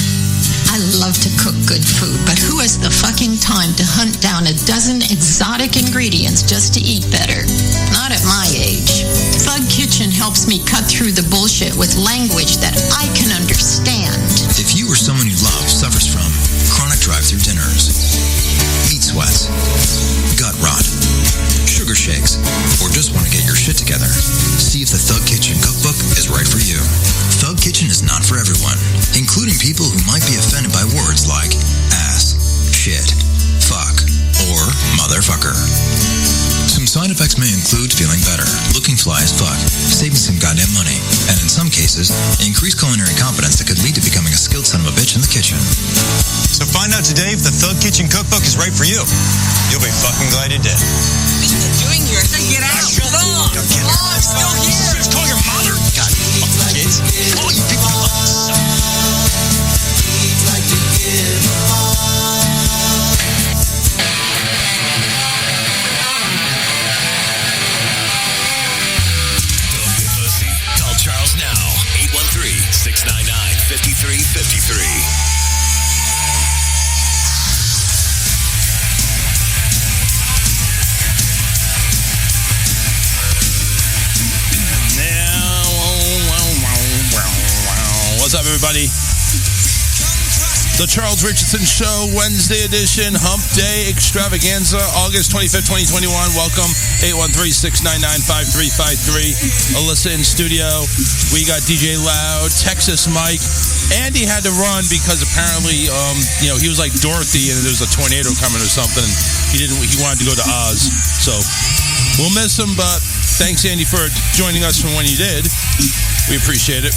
I love to cook good food, but who has the fucking time to hunt down a dozen exotic ingredients just to eat better? Not at my age. Thug Kitchen helps me cut through the bullshit with language that I can understand. If you or someone you love suffers from chronic drive-through dinners, meat sweats, gut rot, sugar shakes, or just want to get your shit together, see if the Thug Kitchen Cookbook is right for you. Thug Kitchen is not for everyone, including people who might be offended by words like ass, shit, fuck, or motherfucker. Some side effects may include feeling better, looking fly as fuck, saving some goddamn money, and in some cases, increased culinary competence that could lead to becoming a skilled son of a bitch in the kitchen. So find out today if the Thug Kitchen Cookbook is right for you. You'll be fucking glad you did. What are you doing here? I said get out. Shut up. Oh, I'm still here. Just call your mother. God, fucking kids. All you people fucking suck. Call Charles now. 813-699-5353. What's up, everybody? The Charles Richardson Show, Wednesday edition, Hump Day Extravaganza, August 25th, 2021. Welcome, 813-699-5353. Alyssa in studio. We got DJ Loud, Texas Mike. Andy had to run because apparently, he was like Dorothy and there was a tornado coming or something. And he wanted to go to Oz. So we'll miss him, but thanks, Andy, for joining us from when you did. We appreciate it.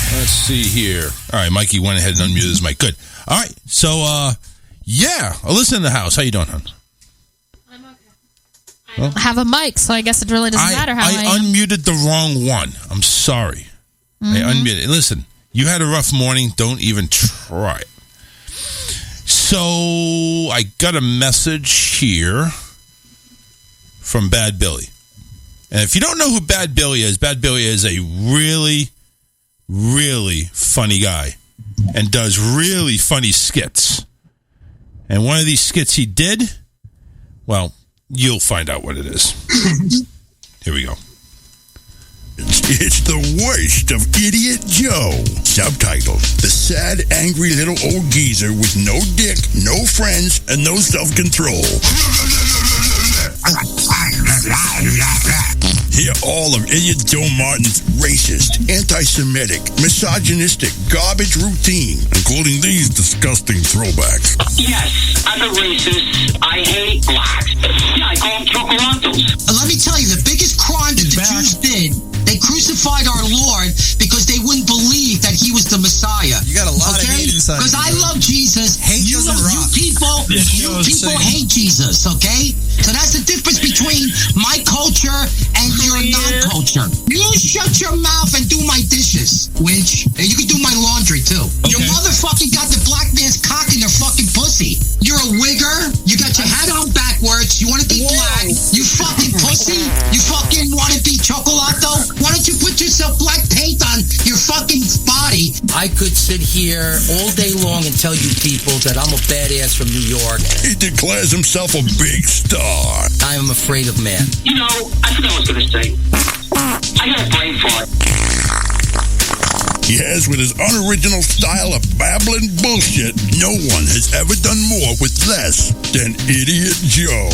Let's see here. All right, Mikey went ahead and unmuted his mic. Good. All right. So, Alyssa in the house. How you doing, hon? I'm okay. I don't have a mic, so I guess it really doesn't matter how I am. unmuted the wrong one. I'm sorry. Mm-hmm. I unmuted. Listen, you had a rough morning. Don't even try it. So, I got a message here from Bad Billy. And if you don't know who Bad Billy is a really, really funny guy and does really funny skits. And one of these skits he did, well, you'll find out what it is. Here we go. It's the worst of Idiot Joe. Subtitled, the sad, angry little old geezer with no dick, no friends, and no self-control. Hear all of Idiot Joe Martin's racist, anti-Semitic, misogynistic, garbage routine, including these disgusting throwbacks. Yes, I'm a racist. I hate blacks. Yeah, I call them chocolatos. Let me tell you, the biggest crime that the Jews did, they crucified our Lord because they wouldn't believe that he was the Messiah. You got a lot of hate inside. Because I love Jesus. Hate doesn't rock. You people hate Jesus, okay? So that's the difference between my culture and your non-culture. You shut your mouth and do my dishes, which you can do my laundry too. Okay. You motherfucking got the black man's cock in your fucking pussy. You're a wigger. You got your hat on backwards. You want to be black. You fucking pussy. You fucking want to be chocolato. Why don't you put yourself black paint on your fucking body? I could sit here all day long and tell you people that I'm a badass from New York. He declares himself a big star. I am afraid of man. You know, I forgot what I was going to say. I got a brain fart. Yes, with his unoriginal style of babbling bullshit, no one has ever done more with less than Idiot Joe.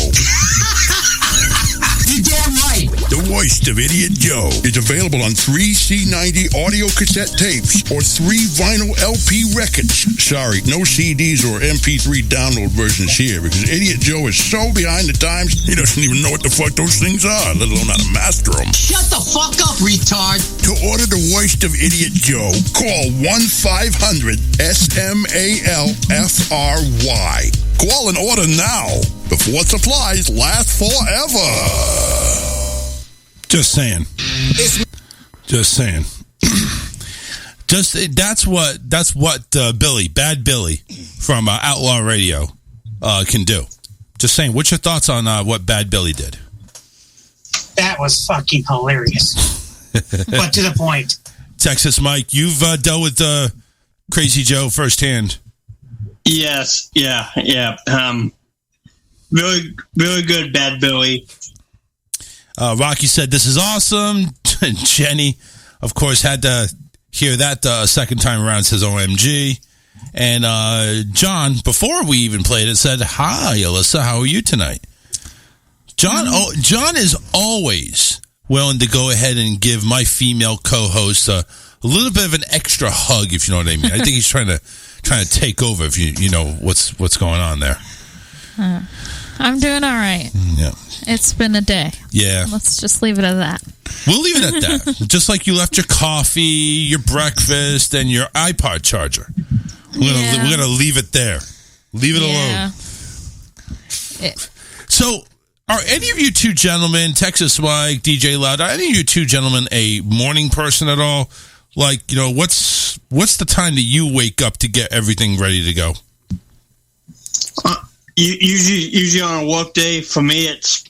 You're damn right. The Worst of Idiot Joe is available on 3 C90 audio cassette tapes or 3 vinyl LP records. Sorry, no CDs or MP3 download versions here because Idiot Joe is so behind the times, he doesn't even know what the fuck those things are, let alone how to master them. Shut the fuck up, retard. To order the Worst of Idiot Joe, call 1-500-SMALFRY. Call and order now before supplies last forever. Just saying. Just saying. That's what Billy, Bad Billy from Outlaw Radio can do. Just saying. What's your thoughts on what Bad Billy did? That was fucking hilarious. But to the point. Texas Mike, you've dealt with Crazy Joe firsthand. Yes, yeah. Really, really good, Bad Billy. Rocky said, "This is awesome." Jenny, of course, had to hear that a second time around, says OMG. And John, before we even played it, said, "Hi, Alyssa, how are you tonight?" John is always willing to go ahead and give my female co-host a little bit of an extra hug, if you know what I mean. I think he's trying to take over, if you know what's going on there. I'm doing all right. Yeah. It's been a day. Yeah. Let's just leave it at that. We'll leave it at that. Just like you left your coffee, your breakfast, and your iPod charger. We're gonna leave it there. Leave it alone. So, are any of you two gentlemen, Texas Mike, DJ Loud, are any of you two gentlemen a morning person at all? Like, what's the time that you wake up to get everything ready to go? Usually on a work day, for me, it's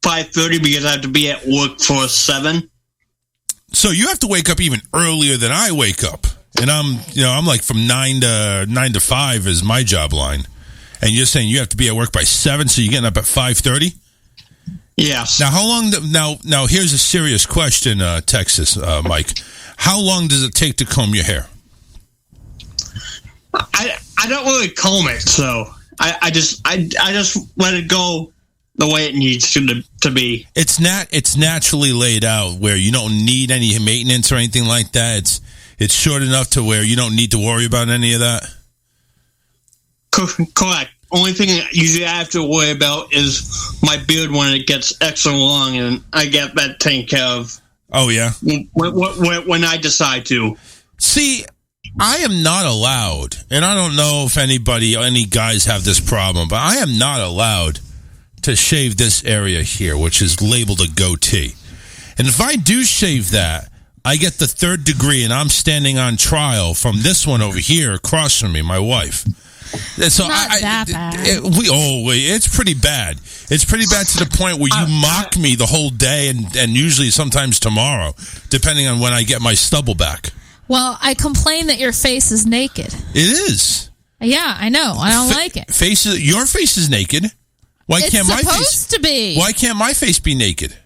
5:30 because I have to be at work for 7. So you have to wake up even earlier than I wake up, and I'm like from 9 to 5 is my job line, and you're saying you have to be at work by 7, so you're getting up at 5:30. Yes. Now, how long? Now, here's a serious question, Texas Mike. How long does it take to comb your hair? I don't really comb it, so I just let it go the way it needs to be. It's naturally laid out where you don't need any maintenance or anything like that. It's short enough to where you don't need to worry about any of that. Correct. Only thing usually I have to worry about is my beard when it gets extra long, and I get that taken care of. Oh, yeah? When I decide to. See, I am not allowed, and I don't know if any guys have this problem, but I am not allowed to shave this area here, which is labeled a goatee. And if I do shave that, I get the 3rd degree, and I'm standing on trial from this one over here across from me, my wife. So not that bad. It's pretty bad. It's pretty bad to the point where you mock me the whole day and usually sometimes tomorrow, depending on when I get my stubble back. Well, I complain that your face is naked. It is. Yeah, I know. I don't like it. Your face is naked. Why can't my face? It's supposed to be. Why can't my face be naked?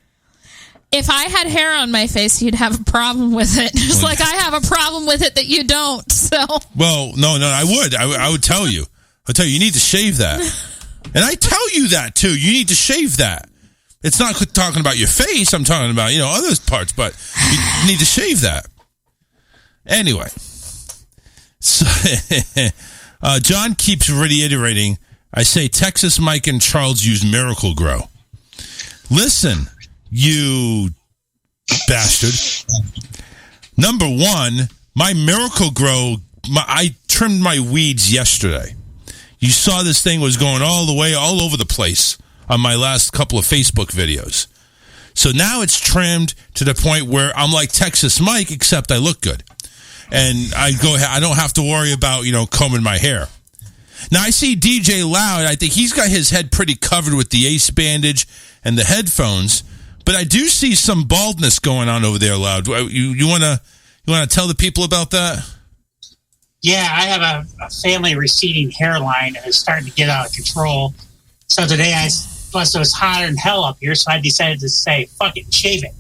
If I had hair on my face, you'd have a problem with it. Just like I have a problem with it that you don't. So. Well, no, I would. I would tell you. I'll tell you, you need to shave that. And I tell you that, too. You need to shave that. It's not talking about your face. I'm talking about, other parts, but you need to shave that. Anyway. So, John keeps reiterating, I say Texas Mike and Charles use Miracle Grow. Listen, you bastard. Number one, my Miracle Grow, I trimmed my weeds yesterday. You saw this thing was going all over the place on my last couple of Facebook videos. So now it's trimmed to the point where I'm like Texas Mike, except I look good. And I don't have to worry about, combing my hair. Now I see DJ Loud, I think he's got his head pretty covered with the ace bandage and the headphones. But I do see some baldness going on over there, Loud. You want to tell the people about that? Yeah, I have a family receding hairline, and it's starting to get out of control. So today plus it was hot in hell up here, so I decided to say, fuck it, shave it.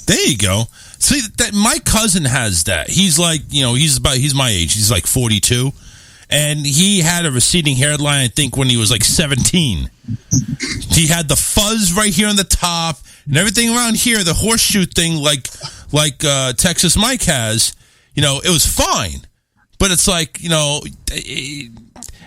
There you go. See, that my cousin has that. He's like, he's my age. He's like 42. And he had a receding hairline, I think, when he was like 17. He had the fuzz right here on the top, and everything around here, the horseshoe thing, like Texas Mike has, it was fine. But it's like,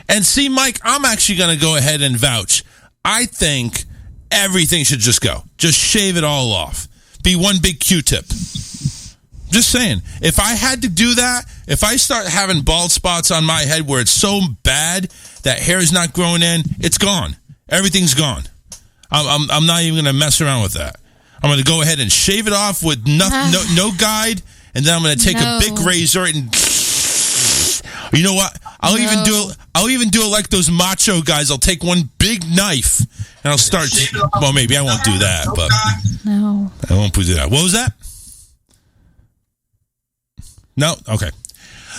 and see, Mike, I'm actually going to go ahead and vouch. I think everything should just go. Just shave it all off. Be one big Q-tip. Just saying. If I had to do that, if I start having bald spots on my head where it's so bad that hair is not growing in, it's gone. Everything's gone. I'm not even going to mess around with that. I'm going to go ahead and shave it off with no guide, and then I'm going to take a big razor and... You know what? I'll even do it like those macho guys. I'll take one big knife and I'll start. Well, maybe I won't do that, but no, I won't do that. What was that? No, okay.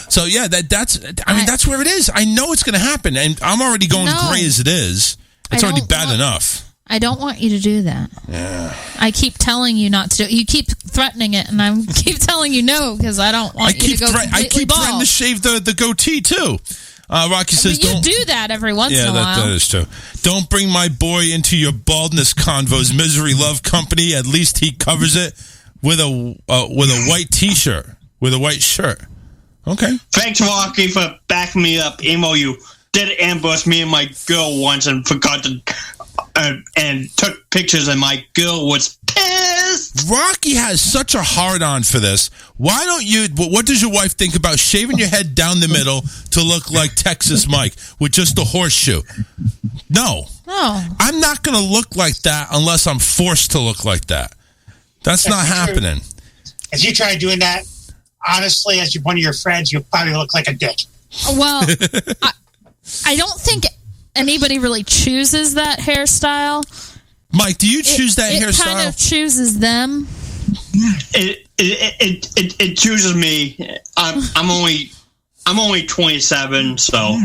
So yeah, that's where it is. I know it's going to happen, and I'm already going gray as it is. It's already bad enough. I don't want you to do that. Yeah. I keep telling you not to do it. You keep threatening it, and I keep telling you no because I don't want you to go completely I keep bald. threatening to shave the goatee too. Rocky says, but you do that every once in a while. Yeah, that is true. Don't bring my boy into your baldness convos. Misery Love Company. At least he covers it with a white T-shirt, with a white shirt. Okay. Thanks, Rocky, for backing me up. Emo, you did ambush me and my girl once and forgot to... and took pictures, and my girl was pissed. Rocky has such a hard-on for this. Why don't you... What does your wife think about shaving your head down the middle to look like Texas Mike with just a horseshoe? No. I'm not going to look like that unless I'm forced to look like that. That's not happening. If you try doing that, honestly, as one of your friends, you'll probably look like a dick. Well, I don't think... anybody really chooses that hairstyle. Mike, do you choose that hairstyle? It kind of chooses them. It chooses me. I'm only 27, so.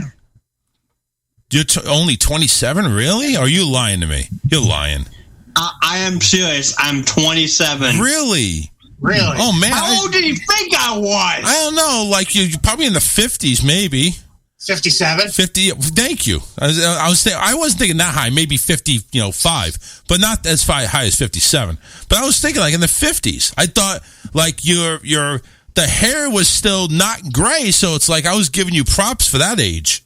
You're only 27, really? Or are you lying to me? You're lying. I am serious. I'm 27. Really? Really? Oh man! How old did you think I was? I don't know. Like you're probably in the 50s, maybe. 57? 50. Thank you. I wasn't thinking that high. Maybe 55, but not as high as 57. But I was thinking like in the 50s. I thought like the hair was still not gray, so it's like I was giving you props for that age.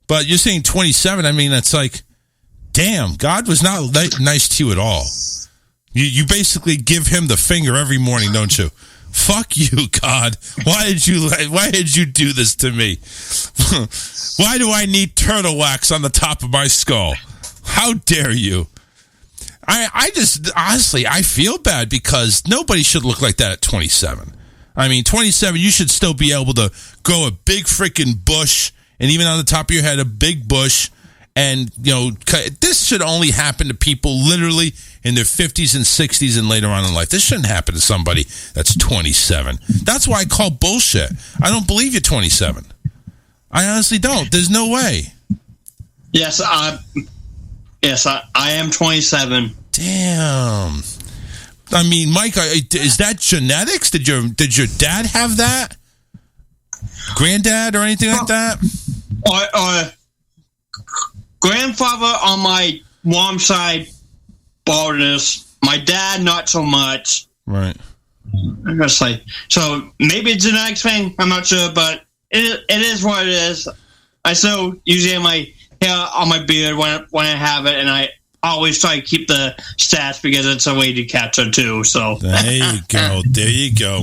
But you're saying 27. I mean, that's like, damn. God was not nice to you at all. You basically give him the finger every morning, don't you? Fuck you, God. Why did you do this to me? Why do I need turtle wax on the top of my skull? How dare you? I just, honestly, I feel bad because nobody should look like that at 27. I mean, 27, you should still be able to grow a big freaking bush, and even on the top of your head, a big bush. And, this should only happen to people literally in their 50s and 60s and later on in life. This shouldn't happen to somebody that's 27. That's why I call bullshit. I don't believe you're 27. I honestly don't. There's no way. Yes, I am 27. Damn. I mean, Mike, is that genetics? Did your dad have that? Granddad or anything like that? Grandfather on my mom's side, baldness. My dad, not so much. Right. So maybe it's a genetics thing. I'm not sure, but it is what it is. I still usually have my hair on my beard when I have it, and I always try to keep the stats because it's a way to catch it too. So there you go. There you go.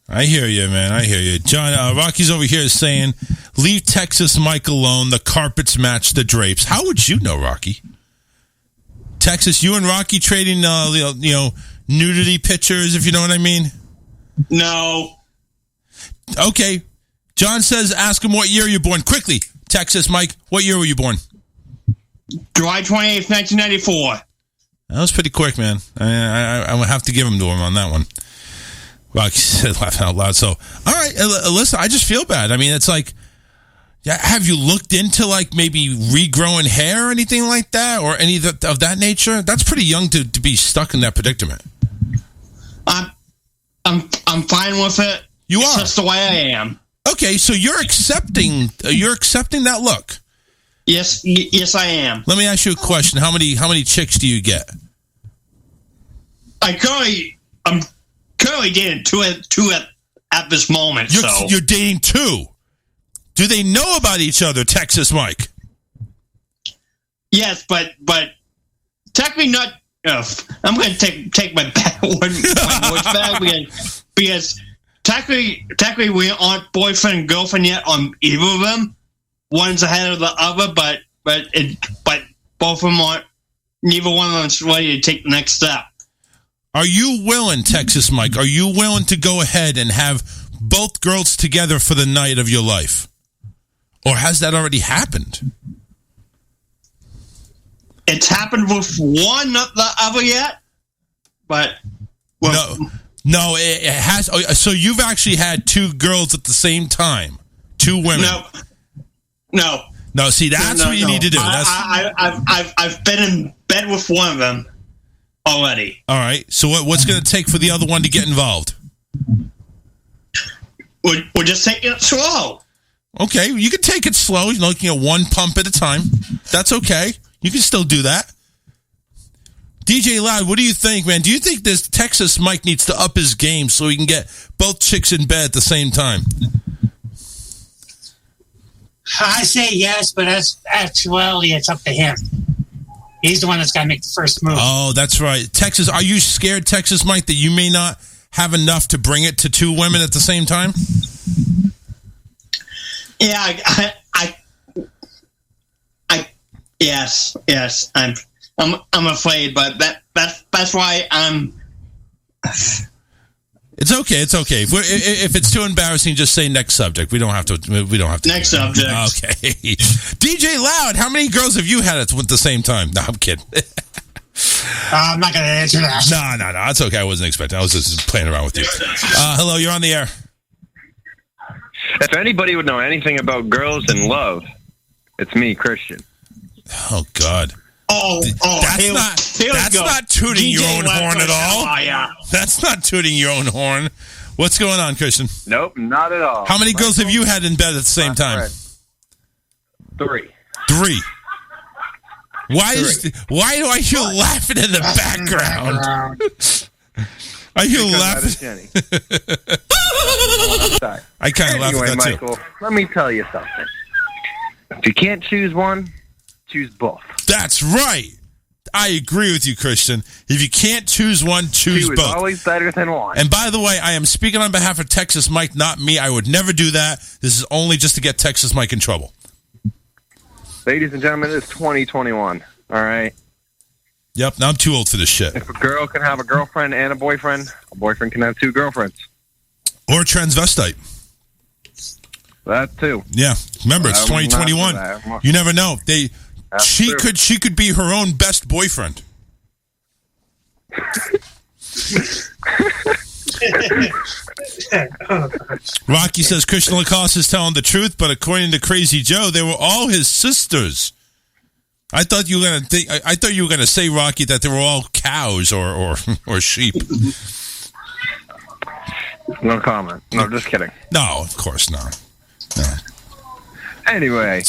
I hear you, man. I hear you. John, Rocky's over here saying, leave Texas Mike alone. The carpets match the drapes. How would you know, Rocky? Texas, you and Rocky trading, nudity pictures, if you know what I mean? No. Okay. John says, ask him what year you're born. Quickly, Texas Mike, what year were you born? July 28th, 1994. That was pretty quick, man. I would have to give him to him on that one. Rocky said, laughing out loud. So, all right, listen, I just feel bad. I mean, it's like, have you looked into like maybe regrowing hair or anything like that, or any of that nature? That's pretty young to be stuck in that predicament. I'm fine with it. You are. That's the way I am. Okay, so you're accepting that look. Yes, I am. Let me ask you a question. How many chicks do you get? I'm currently dating two at this moment. You're dating two. Do they know about each other, Texas Mike? Yes, but technically not. I'm going to take my words back because technically we aren't boyfriend and girlfriend yet on either of them. One's ahead of the other, but both of them aren't. Neither one of them is ready to take the next step. Are you willing, Texas Mike? Are you willing to go ahead and have both girls together for the night of your life, or has that already happened? It's happened with one, not the other yet, but no, it has. So you've actually had two girls at the same time, two women. No. See, that's what you need to do. I've been in bed with one of them already. All right. So what's going to take for the other one to get involved? We're just taking it slow. Okay, you can take it slow. You're looking at one pump at a time. That's okay. You can still do that. DJ Loud, what do you think, man? Do you think this Texas Mike needs to up his game so he can get both chicks in bed at the same time? I say yes, but as actually, it's up to him. He's the one that's got to make the first move. Oh, that's right. Texas, are you scared, Texas Mike, that you may not have enough to bring it to two women at the same time? Yeah, yes. I'm afraid, but that's why I'm. It's okay. If it's too embarrassing, just say next subject. We don't have to. Next subject. Okay. DJ Loud, how many girls have you had at the same time? No, I'm kidding. I'm not going to answer that. No. That's okay. I wasn't expecting. I was just playing around with you. Hello, you're on the air. If anybody would know anything about girls and love, it's me, Christian. Oh God. That's not tooting DJ your own horn at all. That's not tooting your own horn. What's going on, Christian? Nope, not at all. How many girls have you had in bed at the same time? Three. Why do I hear laughing in the background? I hear laughing. I kind of laugh at that Michael, too. Let me tell you something. If you can't choose one, choose both. That's right. I agree with you, Christian. If you can't choose one, choose Two is both. always better than one. And by the way, I am speaking on behalf of Texas Mike, not me. I would never do that. This is only just to get Texas Mike in trouble. Ladies and gentlemen, it's 2021. All right? Yep, now I'm too old for this shit. If a girl can have a girlfriend and a boyfriend can have two girlfriends. Or a transvestite. That too. Yeah. Remember, it's 2021. You never know. She could be her own best boyfriend. Rocky says Christian Lacoste is telling the truth, but according to Crazy Joe, they were all his sisters. I thought you were gonna say, Rocky, that they were all cows or sheep. No comment. No, just kidding. No, of course not. No. Anyway.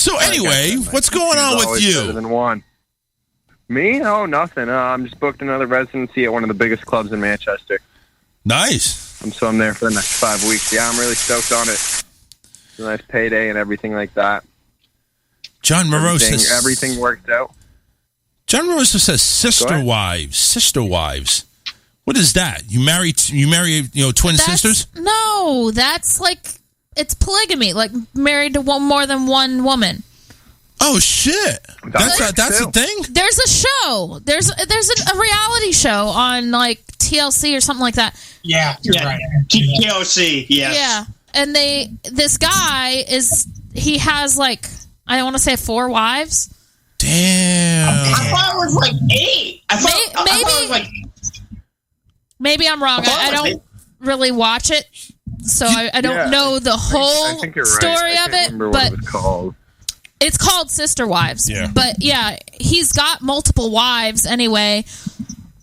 What's going on with you? Better than one. Me? Oh, nothing. I'm just booked another residency at one of the biggest clubs in Manchester. Nice. I'm there for the next 5 weeks. Yeah, I'm really stoked on it. It's a nice payday and everything like that. John Morosa. Everything worked out. John Morosa says sister wives. What is that? You marry twin sisters? No, that's like, it's polygamy, like married to more than one woman. Oh shit! That's a thing. There's a show. There's a reality show on like TLC or something like that. Yeah, you're right. TLC. Yes. Yeah, and this guy he has like, I want to say 4 wives. Damn. I thought it was like 8. I thought it was like. Maybe I'm wrong. I don't really watch it, so I don't know the whole story of it. But it's called Sister Wives. Yeah. But yeah, he's got multiple wives anyway,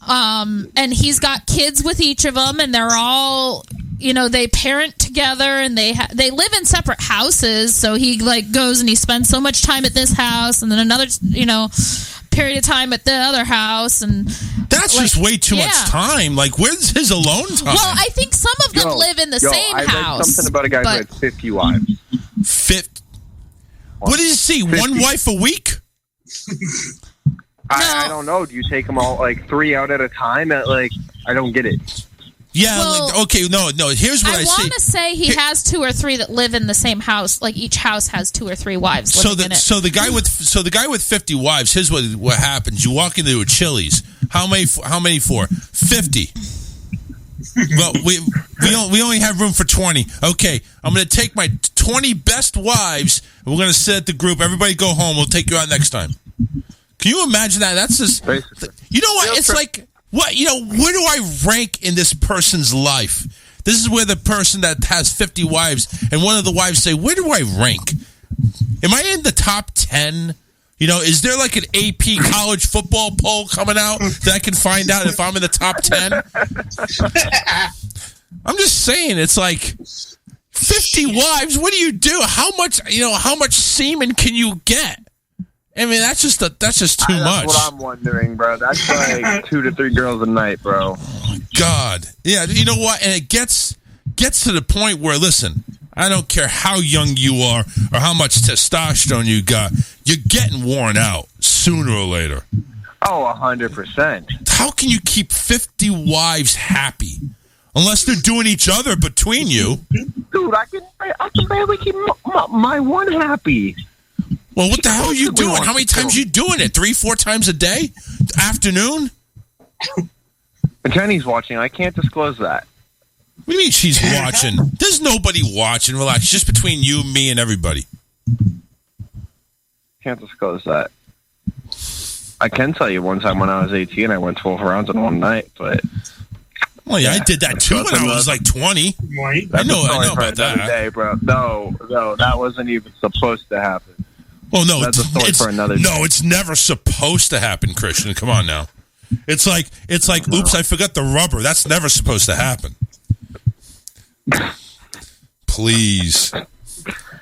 and he's got kids with each of them, and they're all, they parent together, and they live in separate houses. So he like goes and he spends so much time at this house, and then another, period of time at the other house, and that's just way too much time. Like, where's his alone time? Well, I think some of them live in the same I house. read something about a guy who had 50 wives. What did you see? 50. One wife a week? I don't know. Do you take them all, like, 3 out at a time? I don't get it. Yeah, okay, no. Here's what I see. I want to say he has 2 or 3 that live in the same house. Like each house has 2 or 3 wives living in it. So the guy with 50 wives. Here's what happens. You walk into a Chili's. How many for? 50. Well, we only have room for 20. Okay, I'm going to take my 20 best wives, and we're going to sit at the group. Everybody go home. We'll take you out next time. Can you imagine that? That's just. You know what? It's like. What, where do I rank in this person's life? This is where the person that has 50 wives and one of the wives say, where do I rank? Am I in the top 10? Is there like an AP college football poll coming out that I can find out if I'm in the top 10? I'm just saying, it's like 50 wives. What do you do? How much semen can you get? I mean, that's just too much. That's what I'm wondering, bro. That's like 2 to 3 girls a night, bro. Oh, my God. Yeah, you know what? And it gets to the point where, listen, I don't care how young you are or how much testosterone you got, you're getting worn out sooner or later. Oh, 100%. How can you keep 50 wives happy? Unless they're doing each other between you. Dude, I can barely keep my one happy. Well, what the hell are you doing? How many times are you doing it? 3-4 times a day? Afternoon? Jenny's watching. I can't disclose that. What do you mean she's watching? There's nobody watching. Relax. It's just between you, me, and everybody. Can't disclose that. I can tell you one time when I was 18, I went 12 rounds in one night, but... Well, yeah, I did that too when I was like 20. I know about that. Day, bro. No, that wasn't even supposed to happen. Well, no, that's a story for another day. No, it's never supposed to happen, Christian. Come on now. It's like, oops, I forgot the rubber. That's never supposed to happen. Please.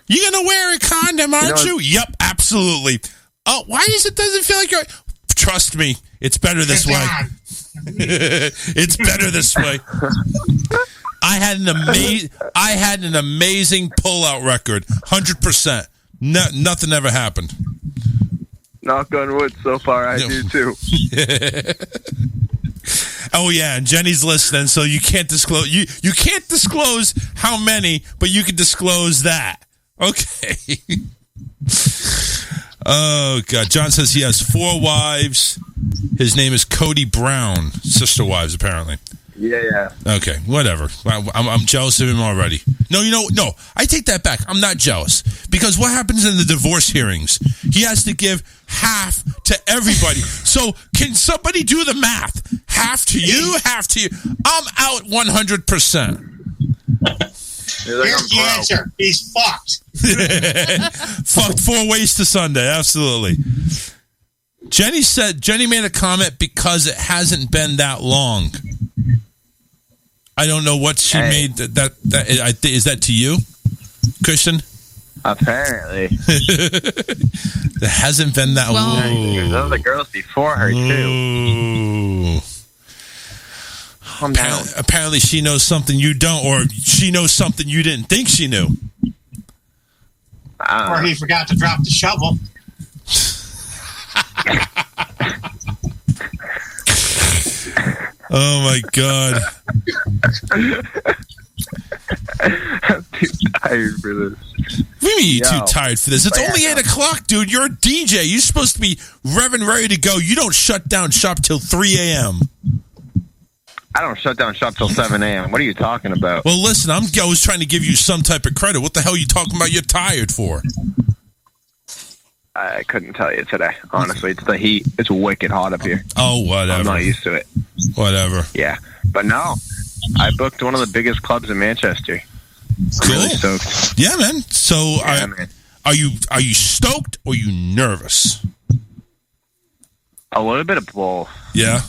You gonna wear a condom, aren't you? Yep, absolutely. Oh, why doesn't feel like you're... Trust me, it's better this way. It's better this way. I had an amazing pull-out record, 100%. Nothing ever happened. Knock on wood. So far, I do too. Oh yeah, and Jenny's listening, so you can't disclose. You can't disclose how many, but you can disclose that. Okay. Oh God, John says he has 4 wives. His name is Cody Brown. Sister wives, apparently. Yeah. Okay, whatever. I'm jealous of him already. No, I take that back. I'm not jealous. Because what happens in the divorce hearings? He has to give half to everybody. So can somebody do the math? Half to you, half to you. I'm out 100%. Here's the answer. He's fucked. Fucked 4 ways to Sunday. Absolutely. Jenny made a comment because it hasn't been that long. I don't know what she made. Is that to you, Christian? Apparently. It hasn't been that long. There's other girls before her, too. Apparently she knows something you don't, or she knows something you didn't think she knew. Or he forgot to drop the shovel. Oh my God. I'm too tired for this. What do you mean you're too tired for this? It's only 8 o'clock, dude. You're a DJ. You're supposed to be revving ready to go. You don't shut down shop till 3 a.m. I don't shut down shop till 7 a.m. What are you talking about? Well, listen, I was trying to give you some type of credit. What the hell are you talking about you're tired for? I couldn't tell you today. Honestly, it's the heat. It's wicked hot up here. Oh, whatever. I'm not used to it. Whatever. Yeah. But no, I booked one of the biggest clubs in Manchester. Cool. I'm really stoked. Yeah, man. So man. Are you stoked or are you nervous? A little bit of both. Yeah.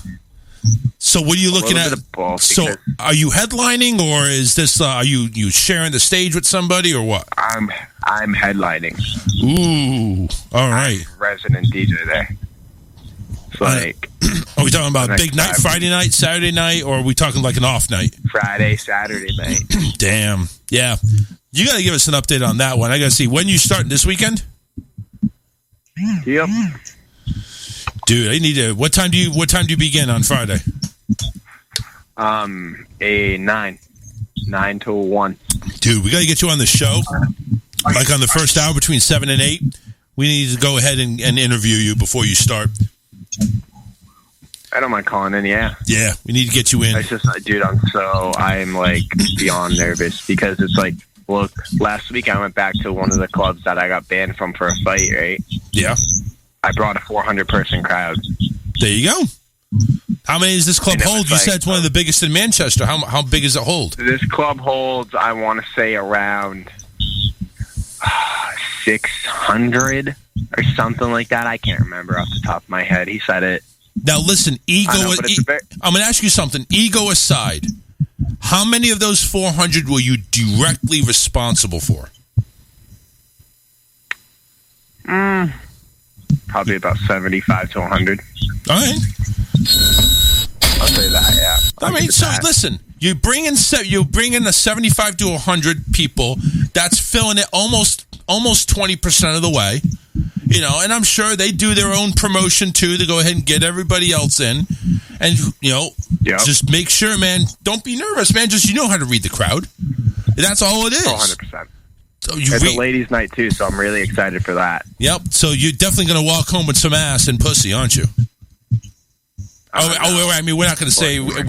So what are you looking at? So are you headlining, or is this are you sharing the stage with somebody, or what? I'm headlining. Ooh, all right. I'm resident DJ there. It's like. Are we talking about big night, Friday night, Saturday night, or are we talking like an off night? Friday, Saturday night. Damn. Yeah. You got to give us an update on that one. I got to see when you start this weekend. Yep. Dude, I need to. What time do you begin on Friday? A 9 to 1. Dude, we got to get you on the show. Like on the first hour between 7 and 8. We need to go ahead and interview you before you start. I don't mind calling in, yeah. Yeah, we need to get you in. It's just, dude, I'm like beyond nervous because it's like, look, last week I went back to one of the clubs that I got banned from for a fight, right? Yeah. I brought a 400-person crowd. There you go. How many does this club hold? You said it's one of the biggest in Manchester. How big does it hold? This club holds, I want to say, around 600 or something like that. I can't remember off the top of my head. He said it. Now listen, I'm going to ask you something. Ego aside, how many of those 400 were you directly responsible for? Probably about 75 to 100. All right. I'll say that, yeah. I mean, so listen, you bring in a 75 to 100 people. That's filling it almost 20% of the way. You know, and I'm sure they do their own promotion too to go ahead and get everybody else in. And, you know, just make sure, man, don't be nervous, man. Just, you know how to read the crowd. That's all it is. 100%. So it's a ladies' night too, so I'm really excited for that. Yep. So you're definitely going to walk home with some ass and pussy, aren't you? I mean, we're not going to say we're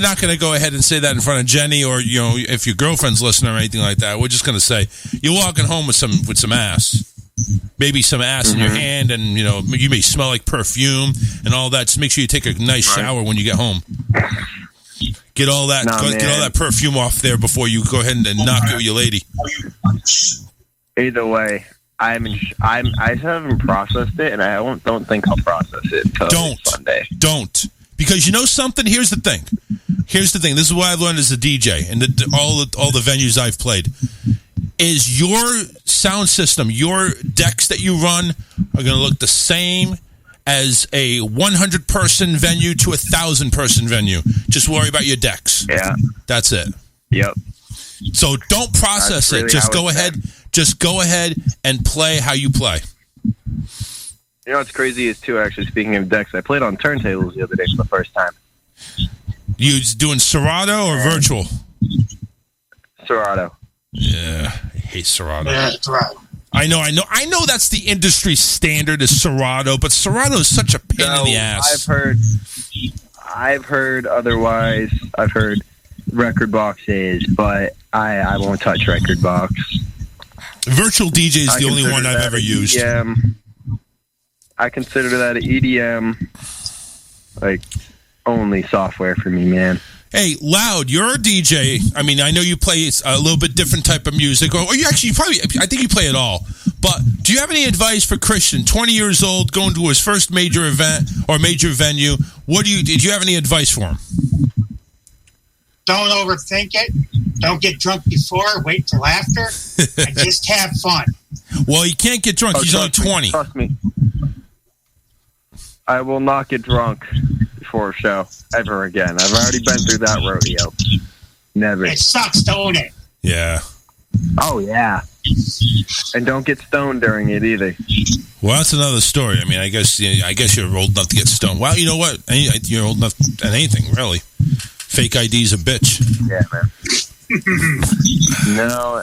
not going to go ahead and say that in front of Jenny or, you know, if your girlfriend's listening or anything like that. We're just going to say you're walking home with some ass. Maybe some ass in your hand, and you know you may smell like perfume and all that. Just make sure you take a nice shower when you get home. Get all that perfume off there before you go ahead and knock it with your lady. Either way, I haven't processed it, and I don't think I'll process it until Sunday. Don't, because you know something. Here's the thing. This is what I've learned as a DJ and all the venues I've played. Is your sound system, your decks that you run are going to look the same as a 100-person venue to a 1,000-person venue. Just worry about your decks. Yeah. That's it. Yep. So don't process it. Just go ahead and play how you play. You know what's crazy is, too, actually, speaking of decks, I played on turntables the other day for the first time. You doing Serato or virtual? Serato. Yeah, I hate Serato. Yeah, Serato. I know that's the industry standard is Serato, but Serato is such a pain in the ass. I've heard otherwise. I've heard record boxes, but I won't touch record box. Virtual DJ is the only one I've ever used. I consider that an EDM, like, only software for me, man. Hey, Loud, you're a DJ. I mean, I know you play a little bit different type of music, or I think you play it all. But do you have any advice for Christian, 20 years old, going to his first major event or major venue? Did you have any advice for him? Don't overthink it. Don't get drunk before. Wait till after. And just have fun. Well, he can't get drunk. He's only 20. Trust me. I will not get drunk before a show ever again. I've already been through that rodeo. Never. It sucks to own it. Yeah. Oh, yeah. And don't get stoned during it either. Well, that's another story. I mean, I guess you're old enough to get stoned. Well, you know what? You're old enough at anything, really. Fake ID's a bitch. Yeah, man. No,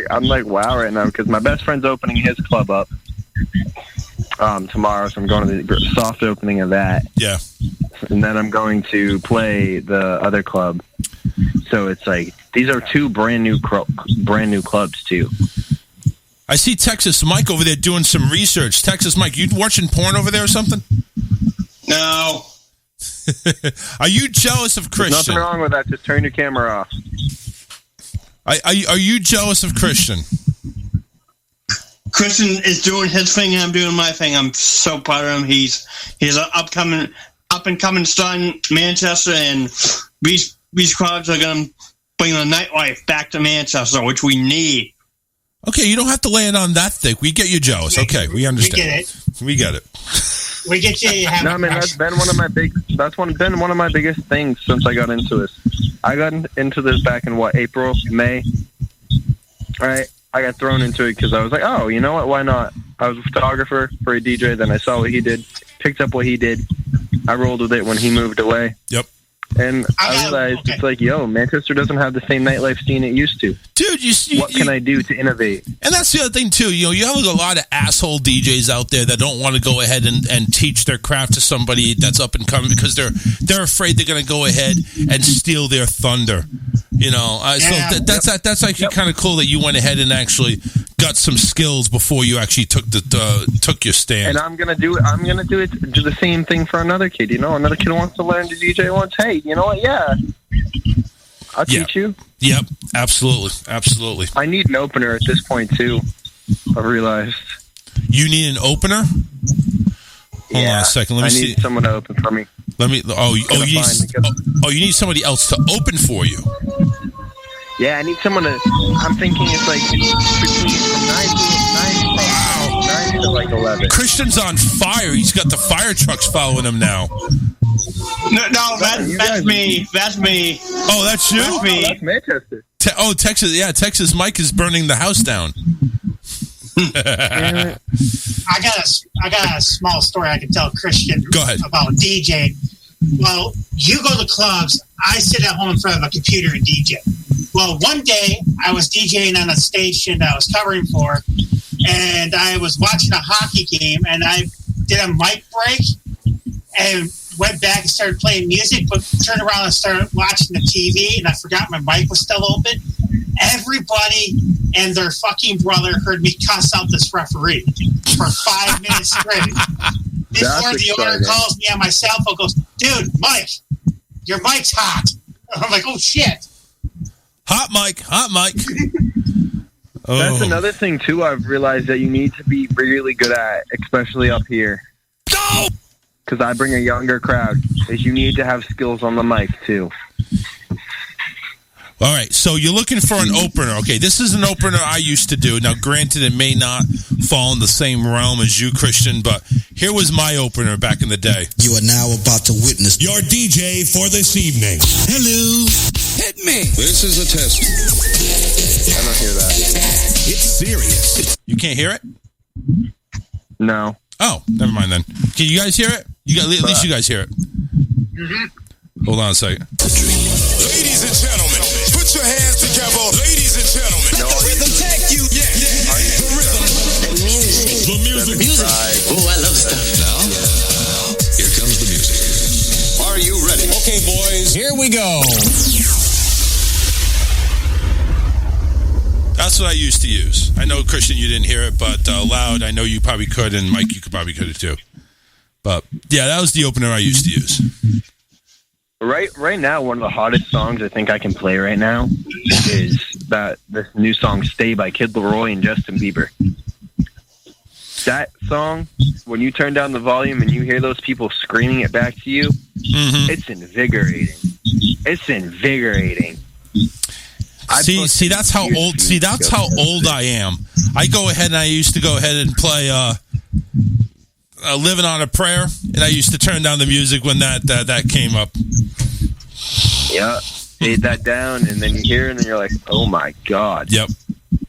I'm like wow right now because my best friend's opening his club up tomorrow, so I'm going to the soft opening of that. Yeah. And then I'm going to play the other club. So it's like these are two brand new clubs too. I see Texas Mike over there doing some research. Texas Mike, you watching porn over there or something? No. Are you jealous of Christian? There's nothing wrong with that. Just turn your camera off. Are you jealous of Christian? Christian is doing his thing and I'm doing my thing. I'm so proud of him. He's an up and coming star in Manchester, and these crowds are going to bring the nightlife back to Manchester, which we need. Okay, you don't have to lay it on that thick. We get you jealous. Okay, we understand. We get it. We get it. We get you. Have No, man, that's been one of my been one of my biggest things since I got into this. I got into this back in April, May. Right, I got thrown into it because I was like, oh, you know what? Why not? I was a photographer for a DJ. Then I saw what he did, picked up what he did. I rolled with it when he moved away. Yep. And I realized it's like, yo, Manchester doesn't have the same nightlife scene it used to. Dude, what can I do to innovate? And that's the other thing, too. You have a lot of asshole DJs out there that don't want to go ahead and teach their craft to somebody that's up and coming because they're afraid they're going to go ahead and steal their thunder. So that's actually kind of cool that you went ahead and actually got some skills before you actually took your stand. And I'm gonna do the same thing for another kid. Another kid wants to learn to DJ once. Hey, you know what? Yeah, I'll teach you. Yep, absolutely. I need an opener at this point too. I've realized. You need an opener? Hold on a second. Let me see. I need someone to open for me. You need somebody else to open for you. Yeah, I need someone to. I'm thinking it's like between 9 to like 11. Christian's on fire. He's got the fire trucks following him now. No, that's me. That's me. Oh, that's you? That's me. That's Manchester. Texas. Yeah, Texas Mike is burning the house down. I got a small story I can tell Christian about DJing. Well, you go to clubs, I sit at home in front of a computer and DJ. Well, one day I was DJing on a station that I was covering for, and I was watching a hockey game, and I did a mic break and went back and started playing music, but turned around and started watching the TV, and I forgot my mic was still open. Everybody and their fucking brother heard me cuss out this referee for 5 minutes straight. Before the owner calls me on my cell phone, goes, dude, Mike, your mic's hot. I'm like, oh, shit. Hot Mike. Oh. That's another thing, too, I've realized that you need to be really good at, especially up here. No! Because I bring a younger crowd, is you need to have skills on the mic, too. All right, so you're looking for an opener. Okay, this is an opener I used to do. Now, granted, it may not fall in the same realm as you, Christian, but here was my opener back in the day. You are now about to witness your DJ for this evening. Hello. Hit me. This is a test. I don't hear that. It's serious. You can't hear it? No. Oh, never mind then. Can you guys hear it? At least you guys hear it. Mm-hmm. Hold on a second. Ladies and gentlemen, put your hands together. Ladies and gentlemen, let the rhythm take you. Yeah. The rhythm. The music. Oh, I love stuff. Now, here comes the music. Are you ready? Okay, boys, here we go. That's what I used to use. I know, Christian, you didn't hear it, but Loud, I know you probably could, and Mike, you probably could too. But yeah, that was the opener I used to use. Right now, one of the hottest songs I think I can play right now is this new song "Stay" by Kid Laroi and Justin Bieber. That song, when you turn down the volume and you hear those people screaming it back to you, it's invigorating. It's invigorating. See, that's how old. See, that's how old I am. I go ahead and I used to go ahead and play "Living on a Prayer," and I used to turn down the music when that came up. Yeah, fade that down, and then you hear it, and you're like, "Oh my god!" Yep,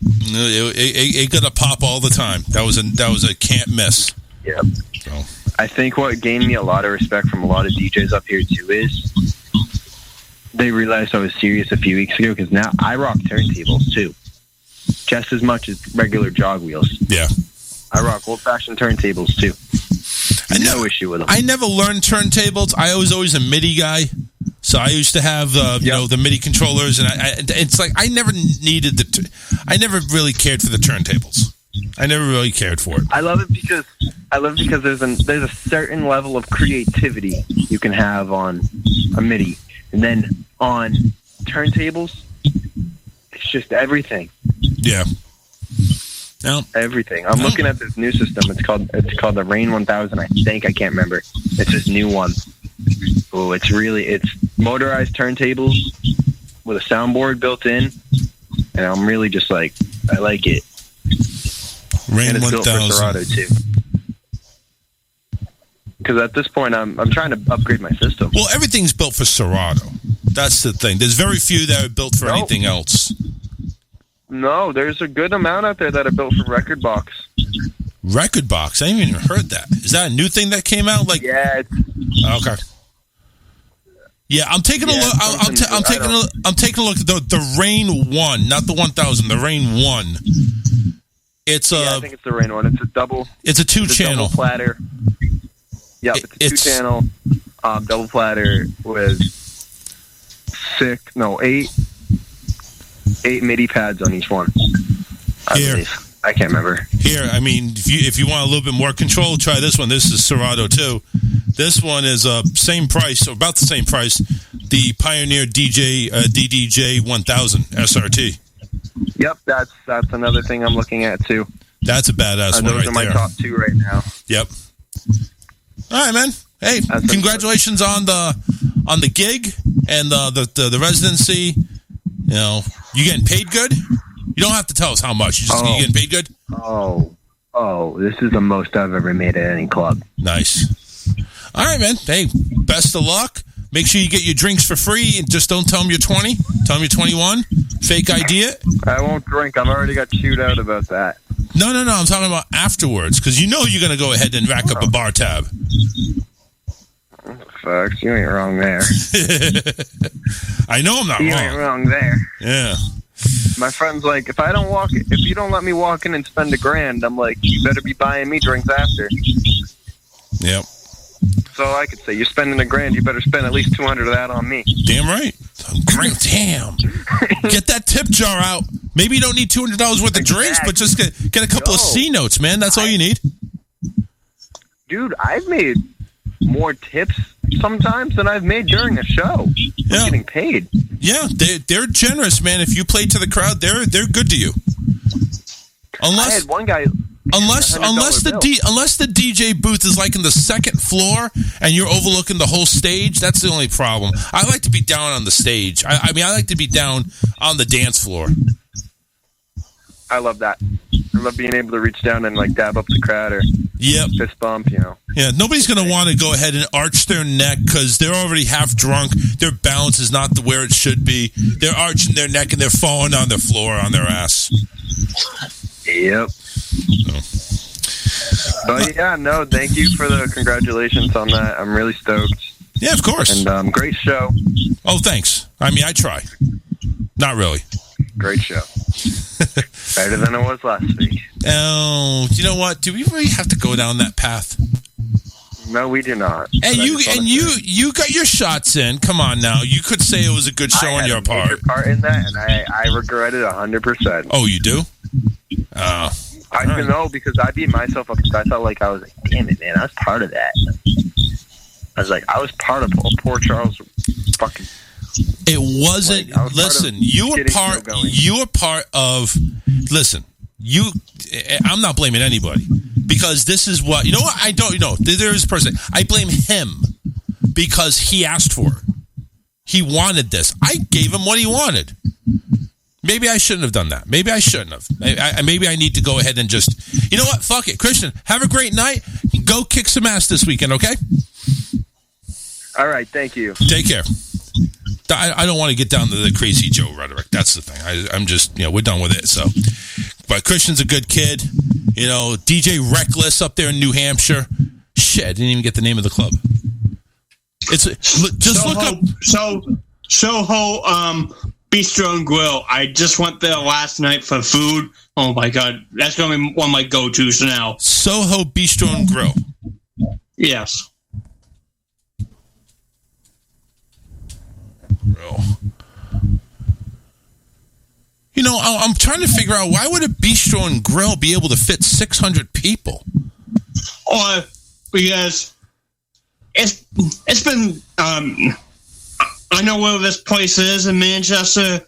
it got a pop all the time. That was a can't miss. Yep. So. I think what gained me a lot of respect from a lot of DJs up here too is they realized I was serious a few weeks ago because now I rock turntables too, just as much as regular jog wheels. Yeah, I rock old-fashioned turntables too. No issue with them. I never learned turntables. I was always a MIDI guy. So I used to have the MIDI controllers, and it's like I never needed I never really cared for the turntables. I never really cared for it. I love it because there's a certain level of creativity you can have on a MIDI, and then on turntables, it's just everything. Yeah. No. Everything. I'm looking at this new system. It's called the Rain 1000. I think, I can't remember. It's this new one. Oh, it's motorized turntables with a soundboard built in, and I'm really just like, I like it. Rain and it's 1000. built for Serato too. because at this point I'm trying to upgrade my system. Well, everything's built for Serato. That's the thing. There's very few that are built for anything else. No, there's a good amount out there that are built for Record Box. Record Box? I haven't even heard that. Is that a new thing that came out? Yeah. Okay. Yeah, I'm taking a look. I'm taking a look at the Rain 1, not the 1000. The Rain 1. It's I think it's the Rain 1. It's a double. It's a 2-channel double platter. Yep, it's a 2-channel double platter with 8 MIDI pads on each one. I can't remember. Here, I mean, if you want a little bit more control, try this one. This is Serato 2. This one is same price, or about the same price. The Pioneer DDJ 1000 SRT. Yep, that's another thing I'm looking at too. That's a badass one right there. Those are my top 2 right now. Yep. All right, man. Hey, congratulations on the gig and the residency. You know, you getting paid good? You don't have to tell us how much. You getting paid good? Oh, this is the most I've ever made at any club. Nice. All right, man. Hey, best of luck. Make sure you get your drinks for free, and just don't tell them you're 20. Tell them you're 21. Fake ID it. I won't drink. I've already got chewed out about that. No. I'm talking about afterwards, because you know you're going to go ahead and rack up a bar tab. Fuck, you ain't wrong there. I know I'm not wrong. You ain't wrong there. Yeah. My friend's like, if you don't let me walk in and spend $1,000, I'm like, you better be buying me drinks after. Yep. So I could say, you're spending $1,000, you better spend at least 200 of that on me. Damn right. Great. Damn. Get that tip jar out. Maybe you don't need $200 worth of drinks, but just get a couple of C notes, man. That's all you need. Dude, I've made more tips sometimes than I've made during a show. I'm getting paid. Yeah, they're generous, man. If you play to the crowd, they're good to you. Unless I had one guy. Unless the DJ booth is like in the second floor and you're overlooking the whole stage, that's the only problem. I like to be down on the stage. I like to be down on the dance floor. I love that. I love being able to reach down and like dab up the crowd or fist bump, you know. Yeah, nobody's going to want to go ahead and arch their neck because they're already half drunk. Their balance is not where it should be. They're arching their neck and they're falling on the floor on their ass. Yep. But yeah, no, thank you for the congratulations on that. I'm really stoked. Yeah, of course. And great show. Oh, thanks. I mean, I try. Not really. Great show. Better than it was last week. Oh, you know what? Do we really have to go down that path? No, we do not. And you got your shots in. Come on now. You could say it was a good show on your part. I had a major part in that, and I regret it 100%. Oh, you do? I didn't know because I beat myself up because I felt like I was like, damn it, man, I was part of that. I was like, I was part of poor Charles fucking. It wasn't. Like, listen, you were part of. Listen, I'm not blaming anybody because this is what you know. What I don't. You know, there is a person. I blame him because he asked for it. He wanted this. I gave him what he wanted. Maybe I shouldn't have done that. Maybe I shouldn't have. Maybe I need to go ahead and just. You know what? Fuck it, Christian. Have a great night. Go kick some ass this weekend. Okay. All right. Thank you. Take care. I don't want to get down to the crazy Joe rhetoric. That's the thing. I'm just, we're done with it. So, but Christian's a good kid. You know, DJ Reckless up there in New Hampshire. Shit, I didn't even get the name of the club. It's just look up Soho Bistro and Grill. I just went there last night for food. Oh my god, that's gonna be one of my go-tos now. Soho Bistro and Grill. Yes. You know, I'm trying to figure out why would a bistro and grill be able to fit 600 people? Or because it's been I know where this place is in Manchester.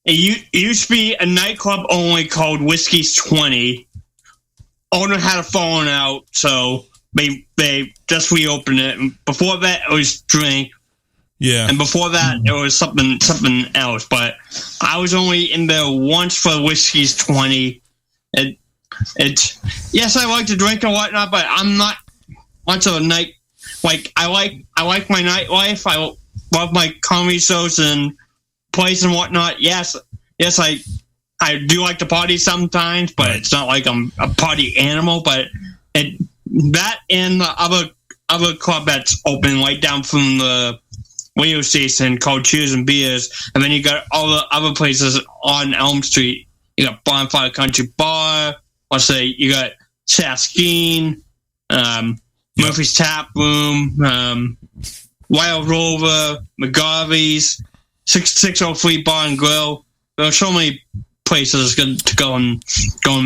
It used to be a nightclub only called Whiskey's 20. Owner had a falling out, so they just reopened it. And before that, it was drink. Yeah. And before that, it was something else. But I was only in there once for Whiskey's 20. Yes, I like to drink and whatnot, but I'm not much of a I like my nightlife. I love my comedy shows and plays and whatnot. Yes, I do like to party sometimes, but it's not like I'm a party animal. But that and the other club that's open right down from the radio station called Cheers and Beers, and then you got all the other places on Elm Street. You got Bonfire Country Bar. Let's say you got Saskeen, Murphy's Tap Room, Wild Rover, McGarvey's, 603 Bar and Grill. There are so many places to go in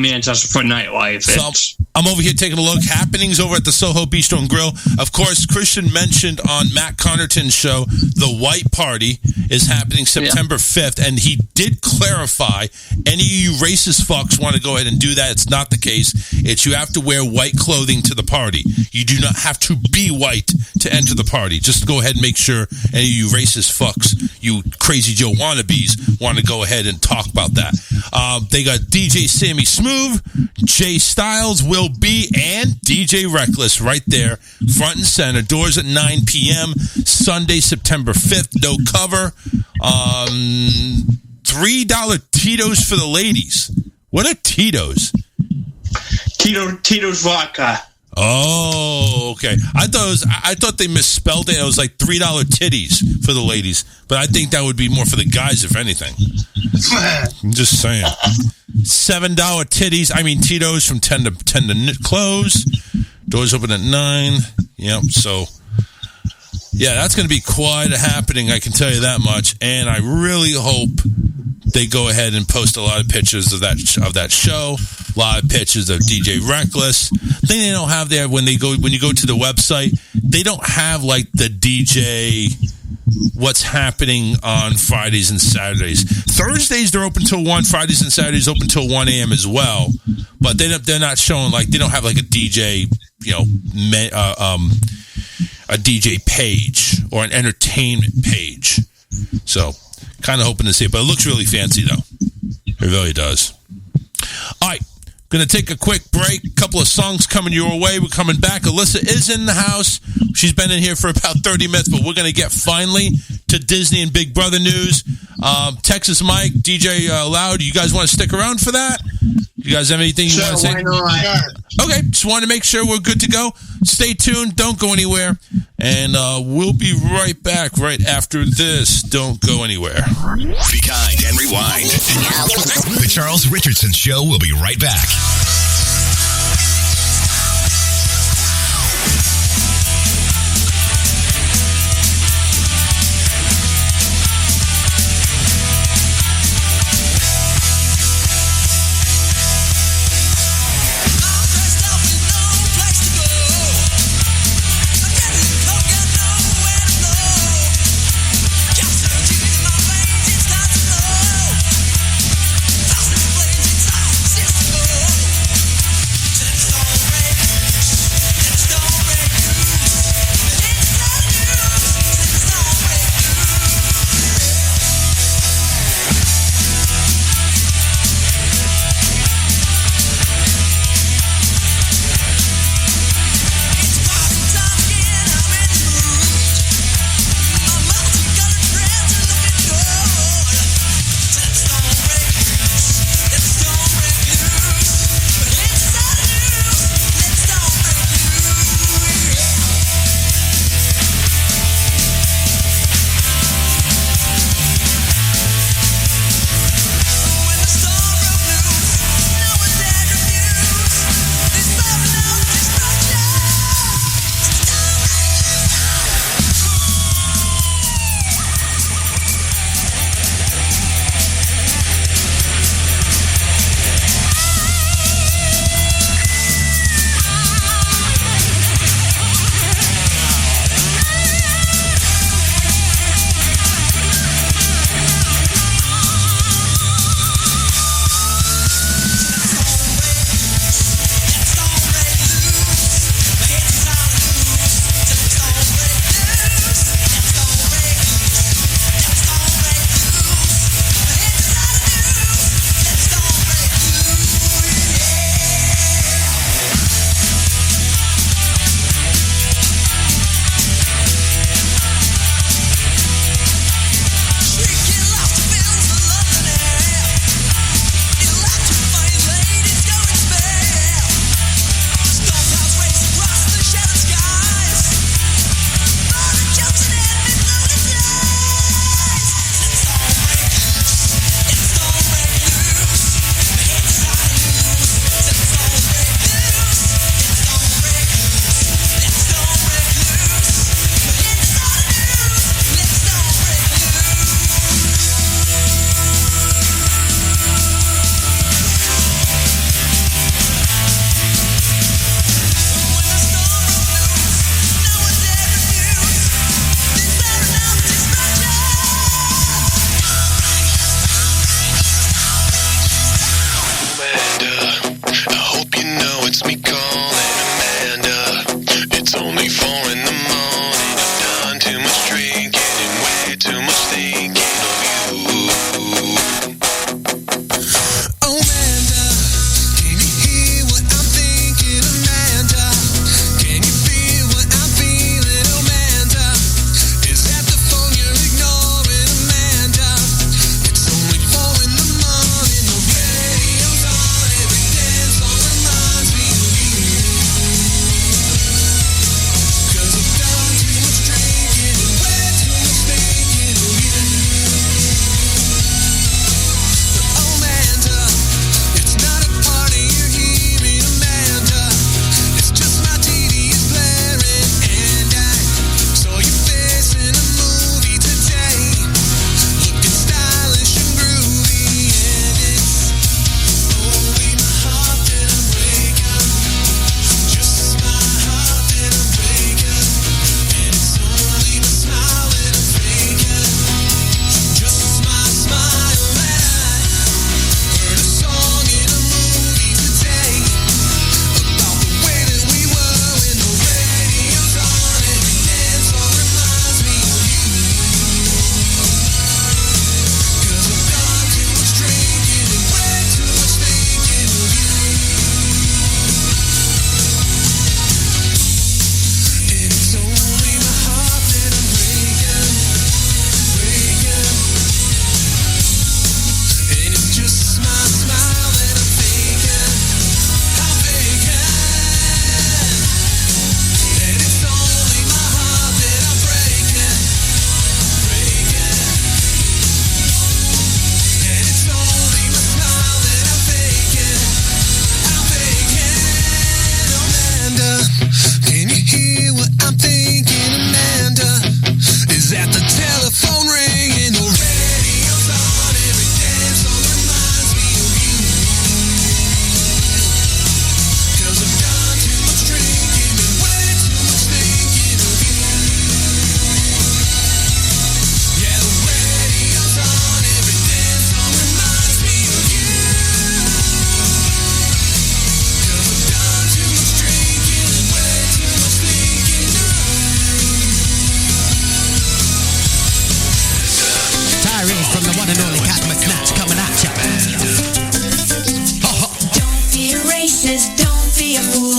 Manchester for nightlife. So I'm over here taking a look. Happenings over at the Soho Bistro and Grill. Of course, Christian mentioned on Matt Connerton's show, the White Party is happening September 5th, and he did clarify, any of you racist fucks want to go ahead and do that. It's not the case. It's you have to wear white clothing to the party. You do not have to be white to enter the party. Just go ahead and make sure any of you racist fucks, you crazy Joe wannabes, want to go ahead and talk about that. They got DJ Sammy Smooth, Jay Styles, Will B, and DJ Reckless right there, front and center. Doors at 9 p.m. Sunday, September 5th. No cover. $3 Tito's for the ladies. What are Tito's? Tito's vodka. Oh, okay. I thought they misspelled it. It was like $3 titties for the ladies, but I think that would be more for the guys, if anything. I'm just saying. $7 titties. I mean Tito's from 10 to close. Doors open at 9. Yep. So, yeah, that's going to be quite a happening. I can tell you that much. And I really hope they go ahead and post a lot of pictures of that show. A lot of pictures of DJ Reckless. Thing they don't have there when you go to the website, they don't have like the DJ what's happening on Fridays and Saturdays. Thursdays they're open till 1. Fridays and Saturdays open till 1 a.m. as well. But they're not showing like, they don't have like a DJ, a DJ page or an entertainment page. So kind of hoping to see it, but it looks really fancy though. It really does. All right. Going to take a quick break. A couple of songs coming your way. We're coming back. Alyssa is in the house. She's been in here for about 30 minutes, but we're going to get finally to Disney and Big Brother news. Texas Mike, DJ Loud, you guys want to stick around for that? You guys have anything you want to say? Okay, just want to make sure we're good to go. Stay tuned. Don't go anywhere. And we'll be right back right after this. Don't go anywhere. Be kind and rewind. The Charles Richardson Show will be right back.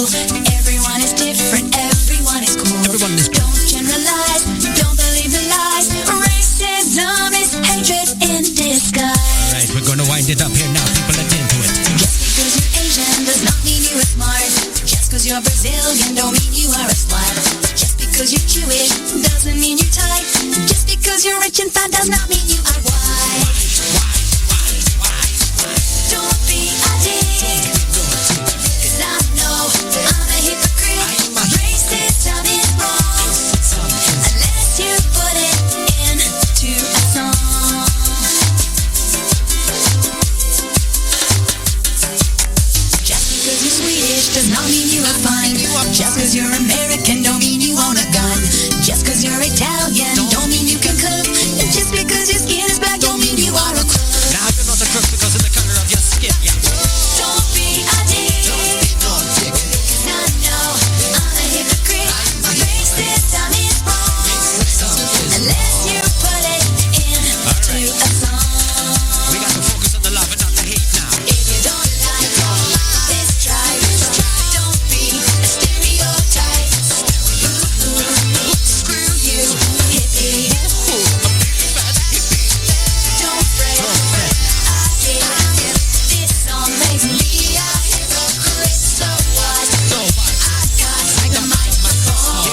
rule. Everyone is different, everyone is cool. Everyone is cool. Don't generalize, don't believe the lies. Racism is hatred in disguise. All right, we're gonna wind it up here now. People attend to it. Just because you're Asian does not mean you are smart. Just because you're Brazilian don't mean you are a slut. Just because you're Jewish doesn't mean you're tight. Just because you're rich and fat does not mean you are white. Don't be a dick, 'cause I know I'm a hypocrite. Racism is wrong unless you put it into a song. Just because you're Swedish does not mean you are fine. Just because you're American don't mean you own a gun. Just because you're Italian don't mean you can cook. And just because your skin is black don't mean you are a crook. Now you're not a crook because of the color of your skin. Yeah. Don't be a dick, 'cause I know I'm a hypocrite. Racism is wrong unless you put it into a song. We got to focus on the love and not the hate now. If you don't like this, try. Don't be a stereotype. Screw you, hippie. Don't fret. I get this song makes me a hypocrite. So what? I got the microphone.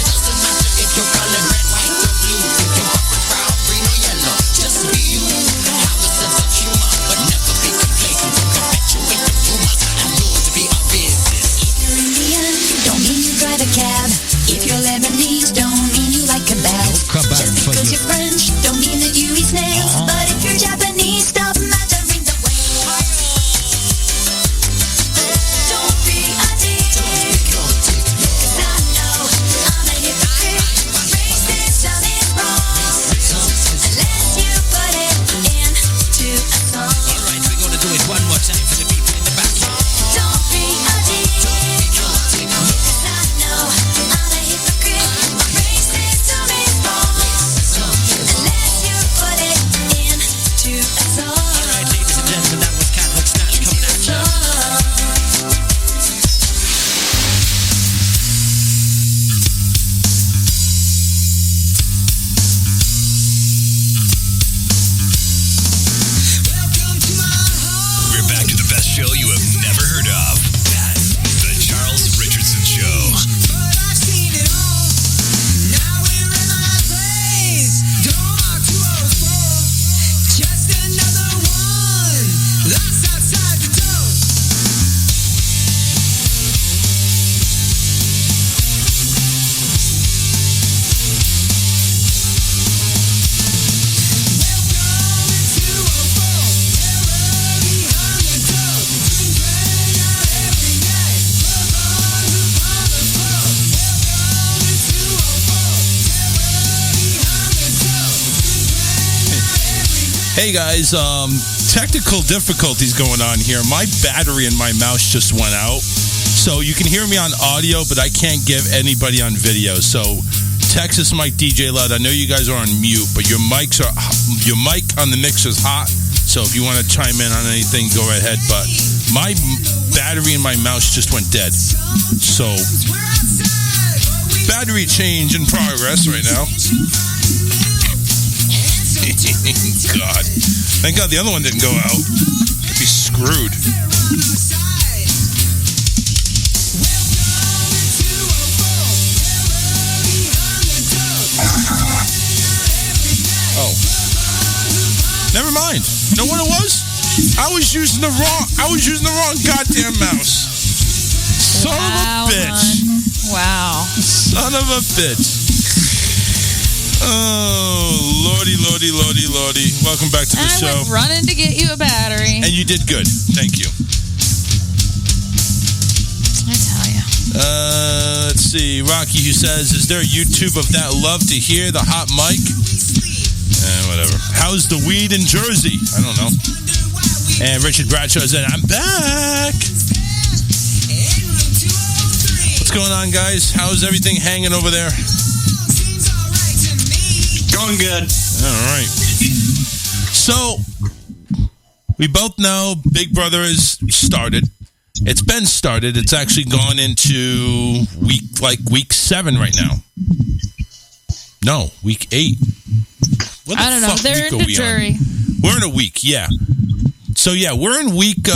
Doesn't matter if you're colored red, white, or blue. If you're purple, brown, green, or yellow. Just be you. Have a sense of humor, but never be complacent. Don't perpetuate the rumors and yours be a business. If you're Indian, don't mean you drive a cab. If you're Lebanese, don't mean you like kebabs. Kebab Just for because you. you're French, don't mean that you eat snails. But if you're Japanese, stop mattering the way. Don't be a dick, 'cause I know I'm a hypocrite. Racism is wrong unless you put it into a song. All right, we're gonna do it one more time for the people in the back. Don't be a dick, 'cause I know I'm a hypocrite. Racism is wrong unless you put it into a song. All right, ladies and gentlemen, that was Catholic Snatch coming at you. We're back to the best show you have never heard of. The Charles Richardson Show. Hey guys, technical difficulties going on here. My battery in my mouse just went out. So you can hear me on audio, but I can't give anybody on video. So Texas Mike DJ Loud, I know you guys are on mute, but your mic on the mix is hot. So if you want to chime in on anything, go right ahead. But my battery in my mouse just went dead. So battery change in progress right now. God. Thank God the other one didn't go out. I'd be screwed. Oh. Never mind. You know what it was? I was using the wrong goddamn mouse. Son of a bitch. Wow. Son of a bitch. Oh, lordy. Welcome back to the show. I went running to get you a battery. And you did good. Thank you. I tell you. Let's see. Rocky, who says, is there a YouTube of that love to hear the hot mic? Whatever. How's the weed in Jersey? I don't know. And Richard Bradshaw said, I'm back. What's going on, guys? How's everything hanging over there? Going good. All right. So, we both know Big Brother has started. It's been started. It's actually gone into week 7 right now. No, week 8. What the I don't know. fuck They're week in are the we jury. on? We're in a week, yeah. So yeah, we're in week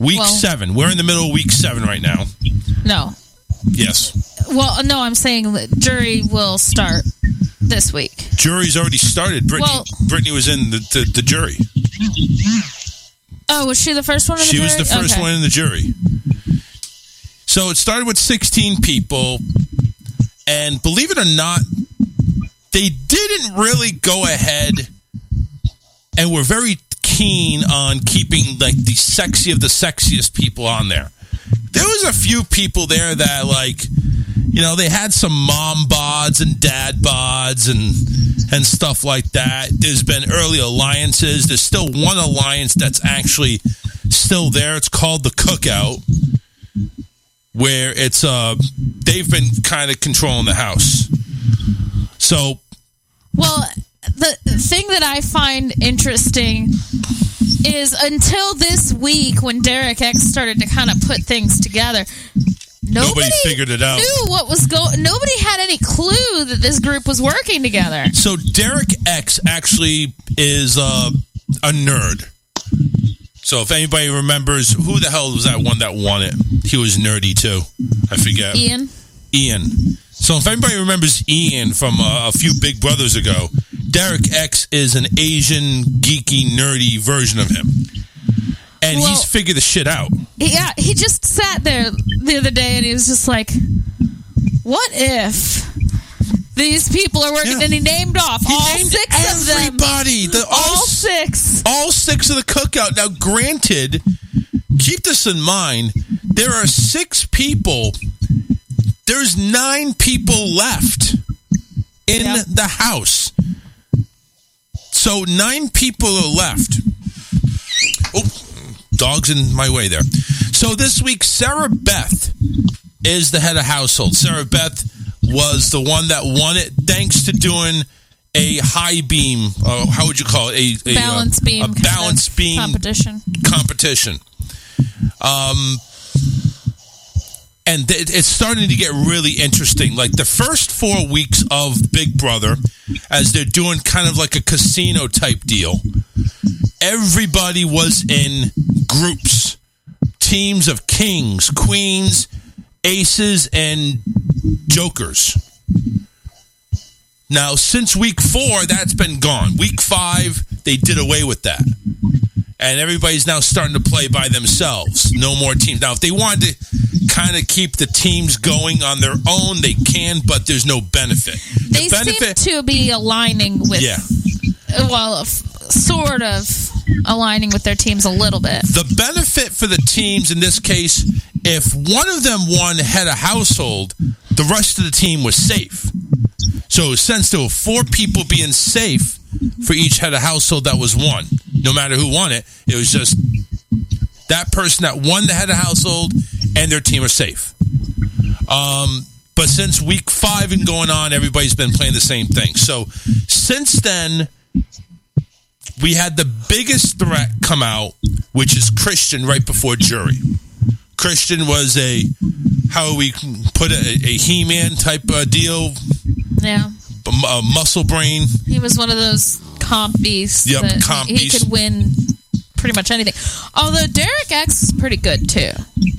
Well- 7. We're in the middle of week 7 right now. No. Yes. Well, no, I'm saying that jury will start this week. Jury's already started. Brittany was in the jury. Oh, was she the first one in the She jury? was the first one in the jury. So it started with 16 people, and believe it or not, they didn't really go ahead and were very keen on keeping like the sexy of the sexiest people on there. There was a few people there that, like, you know, they had some mom bods and dad bods and stuff like that. There's been early alliances. There's still one alliance that's actually still there. It's called the Cookout, where it's they've been kind of controlling the house. So, well, the thing that I find interesting is until this week when Derek X started to kind of put things together, nobody figured it out. Knew what was going. Nobody had any clue that this group was working together. So Derek X actually is a nerd. So if anybody remembers, who the hell was that one that won it? He was nerdy too. I forget. Ian. So if anybody remembers Ian from a few Big Brothers ago, Derek X is an Asian, geeky, nerdy version of him. And he's figured the shit out. Yeah, he just sat there the other day and he was just like, what if these people are working? And he named off all 6 of them. Everybody. All 6. All 6 of the Cookout. Now, granted, keep this in mind, there are 6 people. There's 9 people left in the house. So 9 people are left. Oh, dog's in my way there. So this week, Sarah Beth is the head of household. Sarah Beth was the one that won it thanks to doing a high beam, how would you call it? A balance beam. A balance beam competition. And it's starting to get really interesting. Like the first 4 weeks of Big Brother, as they're doing kind of like a casino type deal, everybody was in groups, teams of kings, queens, aces, and jokers. Now, since week 4, that's been gone. Week 5, they did away with that. And everybody's now starting to play by themselves. No more teams. Now, if they wanted to kind of keep the teams going on their own, they can, but there's no benefit. They seem to be aligning with, sort of aligning with their teams a little bit. The benefit for the teams in this case, if one of them won head of household, the rest of the team was safe. So since there were 4 people being safe for each head of household that was won, no matter who won it, it was just that person that won the head of household and their team are safe. But since week 5 and going on, everybody's been playing the same thing. So since then, we had the biggest threat come out, which is Christian right before jury. Christian was a He-Man type deal. Yeah. A muscle brain. He was one of those comp beasts. Yep, that comp he beast. could win pretty much anything. Although Derek X is pretty good too.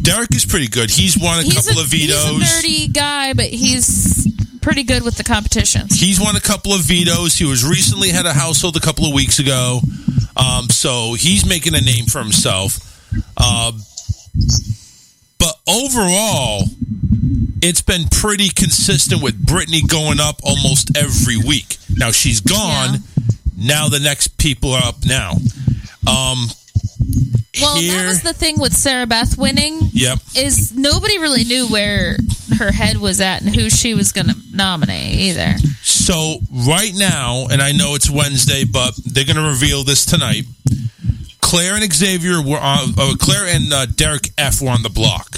Derek is pretty good. He's won a couple of vetoes. He's a nerdy guy, but he's pretty good with the competitions. He's won a couple of vetoes. He was recently head of household a couple of weeks ago. So he's making a name for himself. But overall, it's been pretty consistent with Brittany going up almost every week. Now she's gone. Yeah. Now the next people are up now. That was the thing with Sarah Beth winning. Yep. Is nobody really knew where her head was at and who she was going to nominate either. So right now, and I know it's Wednesday, but they're going to reveal this tonight. Claire and Xavier were on. Claire and Derek F were on the block.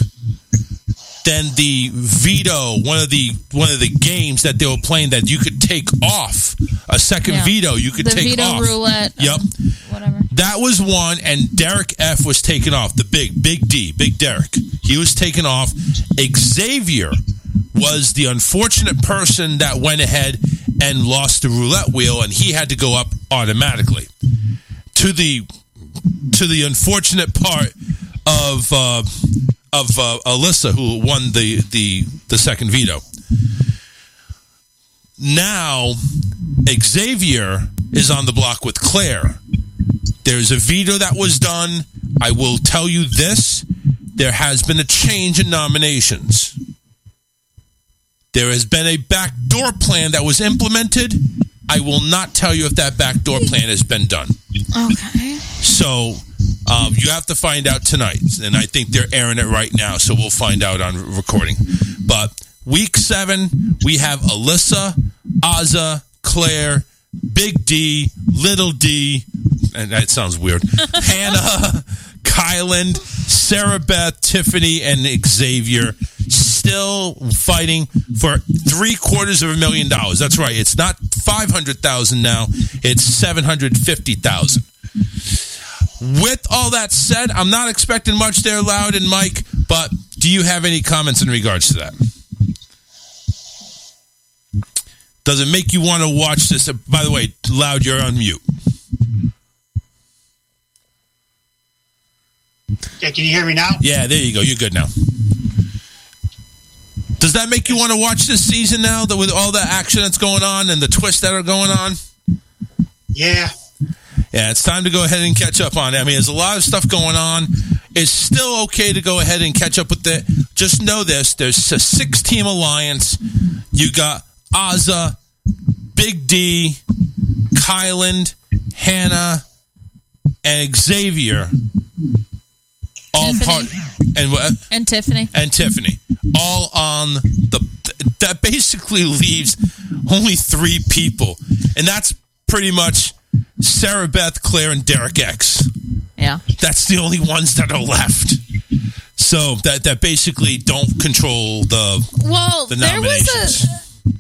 Then the veto, one of the games that they were playing that you could take off a second veto, you could take off. The veto roulette. Yep. Whatever. That was one, and Derek F was taken off. The Big Derek. He was taken off. Xavier was the unfortunate person that went ahead and lost the roulette wheel, and he had to go up automatically. To the unfortunate part of Alyssa, who won the second veto. Now, Xavier is on the block with Claire. There's a veto that was done. I will tell you this. There has been a change in nominations. There has been a backdoor plan that was implemented. I will not tell you if that backdoor plan has been done. Okay. So you have to find out tonight. And I think they're airing it right now. So we'll find out on recording. But week 7, we have Alyssa, Azza, Claire, Big D, Little D, and that sounds weird, Hannah, Kyland, Sarah Beth, Tiffany, and Xavier still fighting for $750,000. That's right. It's not $500,000 now. It's $750,000. With all that said, I'm not expecting much there, Loud and Mike, but do you have any comments in regards to that? Does it make you want to watch this? By the way, Loud, you're on mute. Yeah, can you hear me now? Yeah, there you go. You're good now. Does that make you want to watch this season now, with all the action that's going on and the twists that are going on? Yeah. Yeah, it's time to go ahead and catch up on it. I mean, there's a lot of stuff going on. It's still okay to go ahead and catch up with it. Just know this. There's a 6-team alliance. You got Azza, Big D, Kyland, Hannah, and Xavier. All part and what? And Tiffany. All on that basically leaves only 3 people. And that's pretty much Sarah Beth, Claire, and Derek X. Yeah. That's the only ones that are left. So that basically don't control the nominations. There was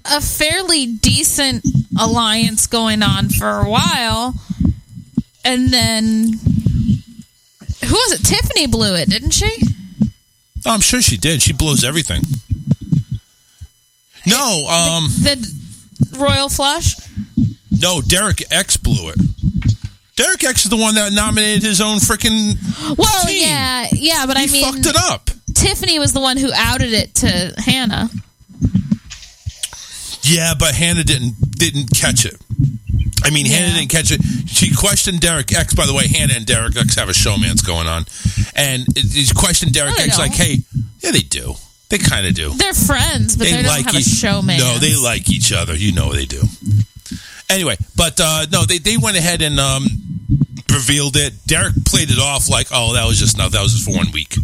a fairly decent alliance going on for a while. And then who was it? Tiffany blew it, didn't she? Oh, I'm sure she did. She blows everything. No, the Royal Flush? No, Derek X blew it. Derek X is the one that nominated his own freaking team. Yeah, but he fucked it up. Tiffany was the one who outed it to Hannah. Yeah, but Hannah didn't catch it. I mean, Hannah didn't catch it. She questioned Derek X. By the way, Hannah and Derek X have a showmance going on. And he's questioned Derek X like, hey, yeah, they do. They kind of do. They're friends, but they don't have a showmance. No, they like each other. You know they do. Anyway, but no, they went ahead and revealed it. Derek played it off like, oh, that was just for 1 week.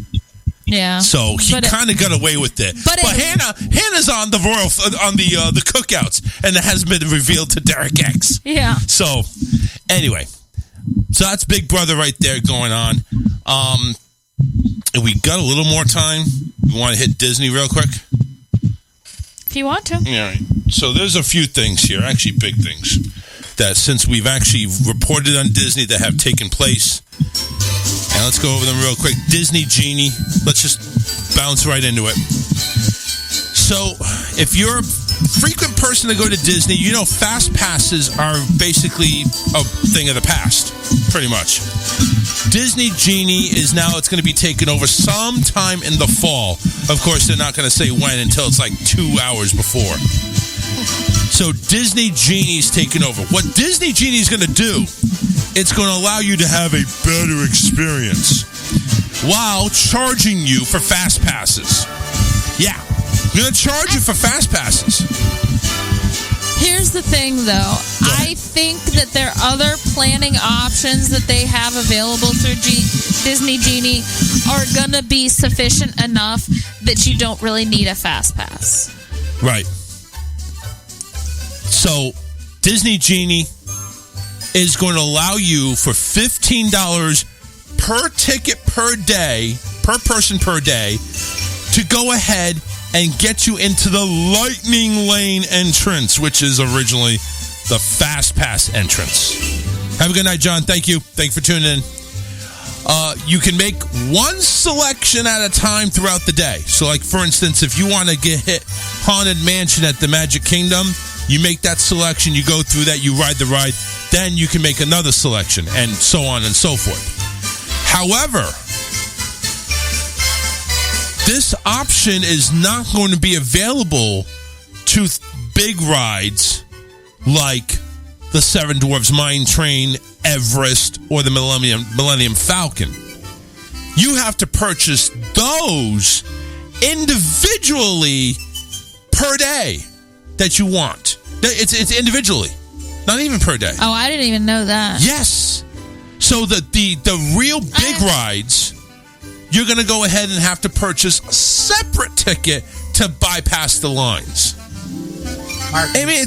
Yeah. So he kind of got away with it. But Hannah's on the the cookouts, and it hasn't been revealed to Derek X. Yeah. So anyway, so that's Big Brother right there going on. And we got a little more time. We want to hit Disney real quick. If you want to. Yeah. Right. So there's a few things here, actually big things, that since we've actually reported on Disney that have taken place. And let's go over them real quick. Disney Genie. Let's just bounce right into it. So, if you're a frequent person to go to Disney, you know fast passes are basically a thing of the past, pretty much. Disney Genie is now, it's going to be taken over sometime in the fall. Of course, they're not going to say when until it's like 2 hours before. So Disney Genie's taking over. What Disney Genie is going to do, it's going to allow you to have a better experience while charging you for fast passes. Yeah, I'm going to charge you for fast passes. Here's the thing, though. I think that there are other planning options that they have available through Disney Genie are going to be sufficient enough that you don't really need a fast pass. Right. So, Disney Genie is going to allow you for $15 per ticket per day, per person per day, to go ahead and get you into the Lightning Lane entrance, which is originally the Fast Pass entrance. Have a good night, John. Thank you. Thanks for tuning in. You can make one selection at a time throughout the day. So, like, for instance, if you want to get hit Haunted Mansion at the Magic Kingdom, you make that selection, you go through that, you ride the ride, then you can make another selection, and so on and so forth. However, this option is not going to be available to big rides like the Seven Dwarfs Mine Train, Everest, or the Millennium Falcon. You have to purchase those individually per day that you want. It's individually, not even per day. Oh, I didn't even know that. Yes. So the real big rides, you're going to go ahead and have to purchase a separate ticket to bypass the lines. I mean,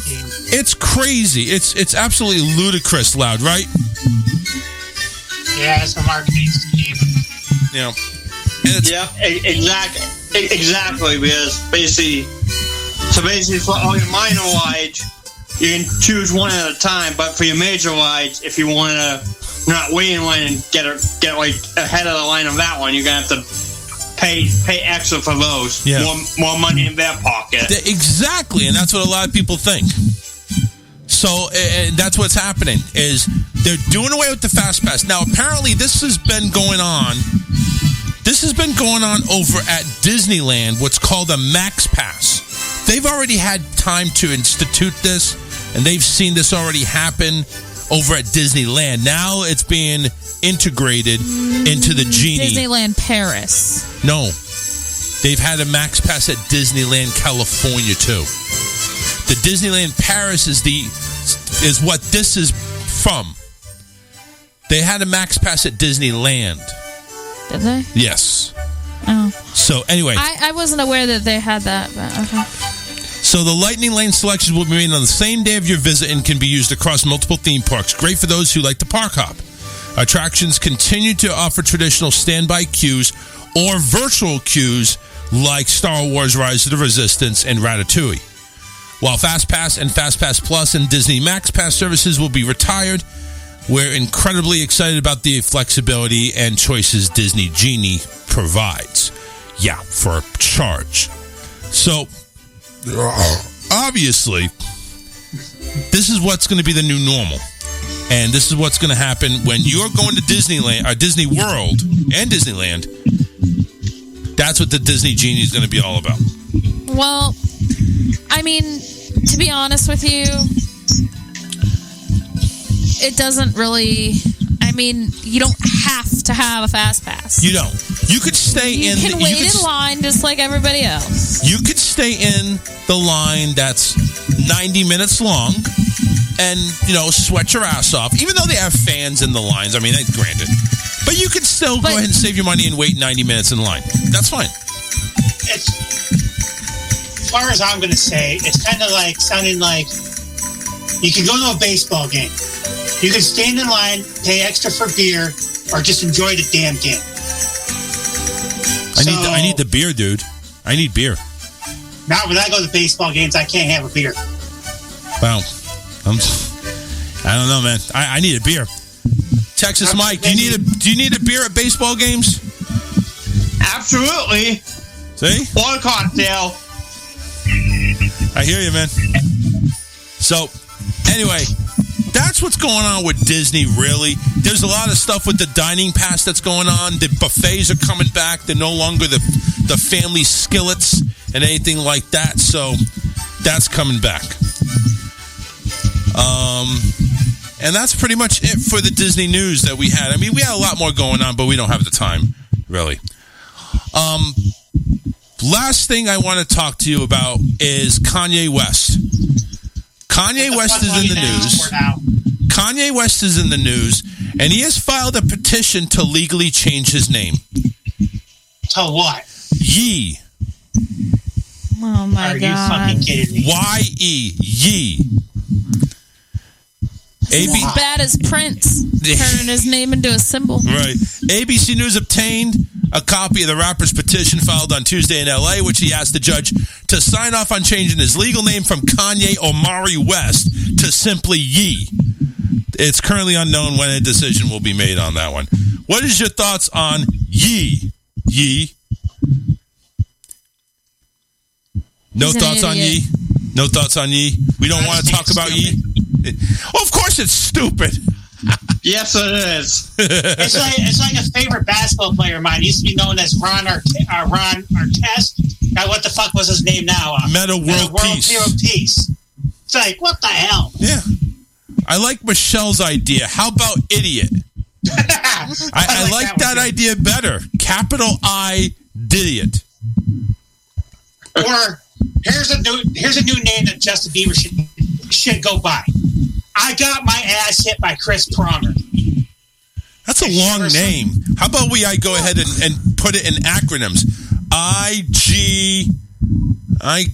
it's crazy. It's absolutely ludicrous loud, right? Yeah, it's a marketing scheme. You know. Yeah, exactly. Because basically for all your minor rides, you can choose one at a time. But for your major rides, if you want to not wait in line and get like ahead of the line of that one, you're gonna have to pay extra for those. Yeah. More money in their pocket. Exactly, and that's what a lot of people think. So that's what's happening, is they're doing away with the Fast Pass. Now, apparently, this has been going on. This has been going on over at Disneyland, what's called a Max Pass. They've already had time to institute this, and they've seen this already happen over at Disneyland. Now it's being integrated into the Genie. Disneyland Paris. No. They've had a Max Pass at Disneyland California, too. The Disneyland Paris is what this is from. They had a Max Pass at Disneyland. Did they? Yes. Oh. So, anyway. I wasn't aware that they had that, but okay. So the Lightning Lane selections will be made on the same day of your visit and can be used across multiple theme parks. Great for those who like to park hop. Attractions continue to offer traditional standby queues or virtual queues like Star Wars Rise of the Resistance and Ratatouille. While FastPass and FastPass Plus and Disney Max Pass services will be retired, we're incredibly excited about the flexibility and choices Disney Genie provides. Yeah, for a charge. So, obviously, this is what's going to be the new normal. And this is what's going to happen when you're going to Disneyland, or Disney World and Disneyland. That's what the Disney Genie is going to be all about. Well, I mean, to be honest with you, it doesn't really... I mean, you don't have to have a fast pass. You don't. You could stay in... You can wait in line just like everybody else. You could stay in the line that's 90 minutes long and, sweat your ass off. Even though they have fans in the lines. I mean, that's granted. But you could still go ahead and save your money and wait 90 minutes in line. That's fine. As far as I'm going to say, it's kind of like sounding like you can go to a baseball game. You can stand in line, pay extra for beer, or just enjoy the damn game. I need the beer, dude. I need beer. Now, when I go to baseball games, I can't have a beer. Wow. I don't know, man. I need a beer. Texas Mike, do you need a beer at baseball games? Absolutely. See? Or a cocktail. I hear you, man. So, anyway, that's what's going on with Disney, really. There's a lot of stuff with the dining pass that's going on. The buffets are coming back. They're no longer the family skillets and anything like that. So, that's coming back. And that's pretty much it for the Disney news that we had. I mean, we had a lot more going on, but we don't have the time, really. Last thing I want to talk to you about is Kanye West. Kanye West is in the news. Kanye West is in the news, and he has filed a petition to legally change his name. To what? Yee. Oh, my God. Are you fucking kidding me? Y-E. Yee. As bad as Prince, turning his name into a symbol. Right. ABC News obtained a copy of the rapper's petition filed on Tuesday in L.A., which he asked the judge to sign off on changing his legal name from Kanye Omari West to simply Yee. It's currently unknown when a decision will be made on that one. What is your thoughts on Yee? Yee? No He's an thoughts on idiot. Yee? No thoughts on Yee? We don't want to talk about Yee? Well, of course it's stupid. Yes, it is. It's like a favorite basketball player of mine. He used to be known as Ron Artest. Now, what the fuck was his name now? Meta World Peace. It's like, what the hell? Yeah. I like Michelle's idea. How about idiot? I like that idea better. Capital I, idiot. Or here's a new name that Justin Bieber should go by. I got my ass hit by Chris Pronger. That's a long name. How about I go ahead and put it in acronyms? I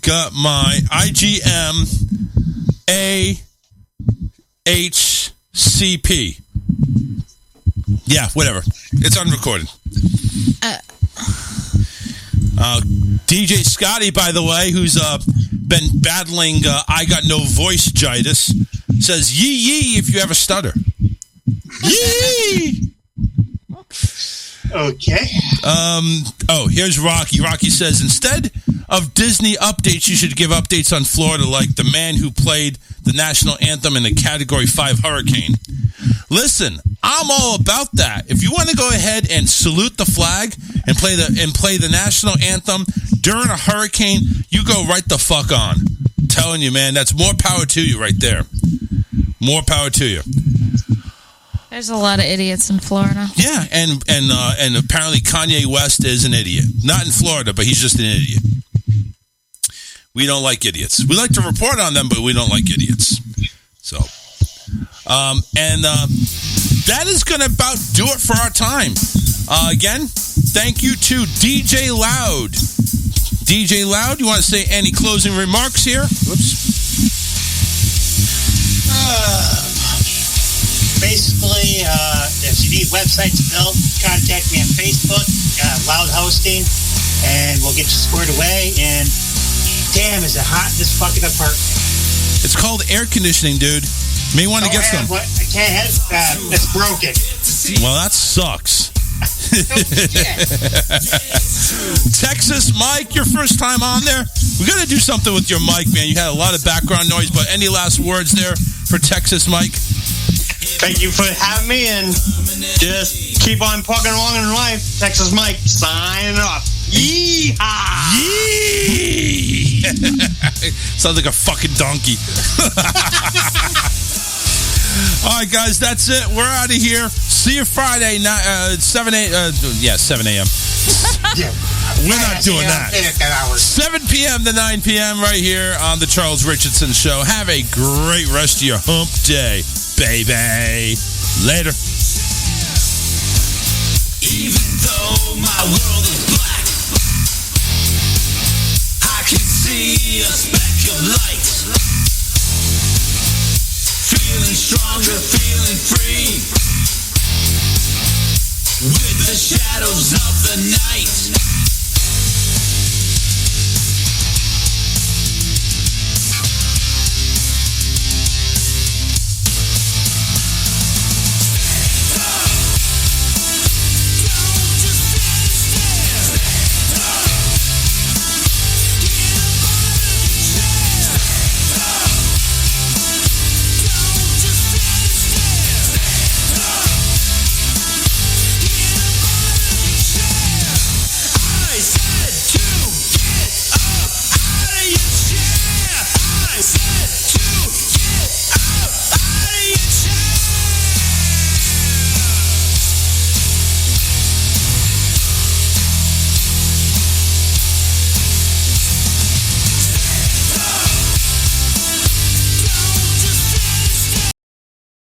got my IGMAHCP. Yeah, whatever. It's unrecorded. DJ Scotty, by the way, who's been battling I got no voice-jitis, says yee yee if you ever stutter. Yee! Okay. Here's Rocky. Rocky says, instead of Disney updates, you should give updates on Florida like the man who played the national anthem in a Category 5 hurricane. Listen, I'm all about that. If you want to go ahead and salute the flag and play the national anthem during a hurricane, you go right the fuck on. I'm telling you, man, that's more power to you right there. More power to you. There's a lot of idiots in Florida. Yeah, and apparently Kanye West is an idiot. Not in Florida, but he's just an idiot. We don't like idiots. We like to report on them, but we don't like idiots. So, that is going to about do it for our time. Again, thank you to DJ Loud. DJ Loud, you want to say any closing remarks here? Whoops. Basically, if you need websites built, contact me on Facebook, Loud Hosting, and we'll get you squared away. And damn, is it hot in this fucking apartment? It's called air conditioning, dude. May want to get some. I can't have it. It's broken. Well, that sucks. Texas Mike, your first time on there. We got to do something with your mic, man. You had a lot of background noise, but any last words there for Texas Mike? Thank you for having me, and just keep on plugging along in life. Texas Mike, signing off. Yee-haw! Yee! Sounds like a fucking donkey. All right, guys, that's it. We're out of here. See you Friday, 7 a.m. We're not doing that. 7 p.m. to 9 p.m. right here on the Charles Richardson Show. Have a great rest of your hump day, baby. Later. Even though my world is black, I can see a speck of light. Feeling stronger, feeling free, with the shadows of the night.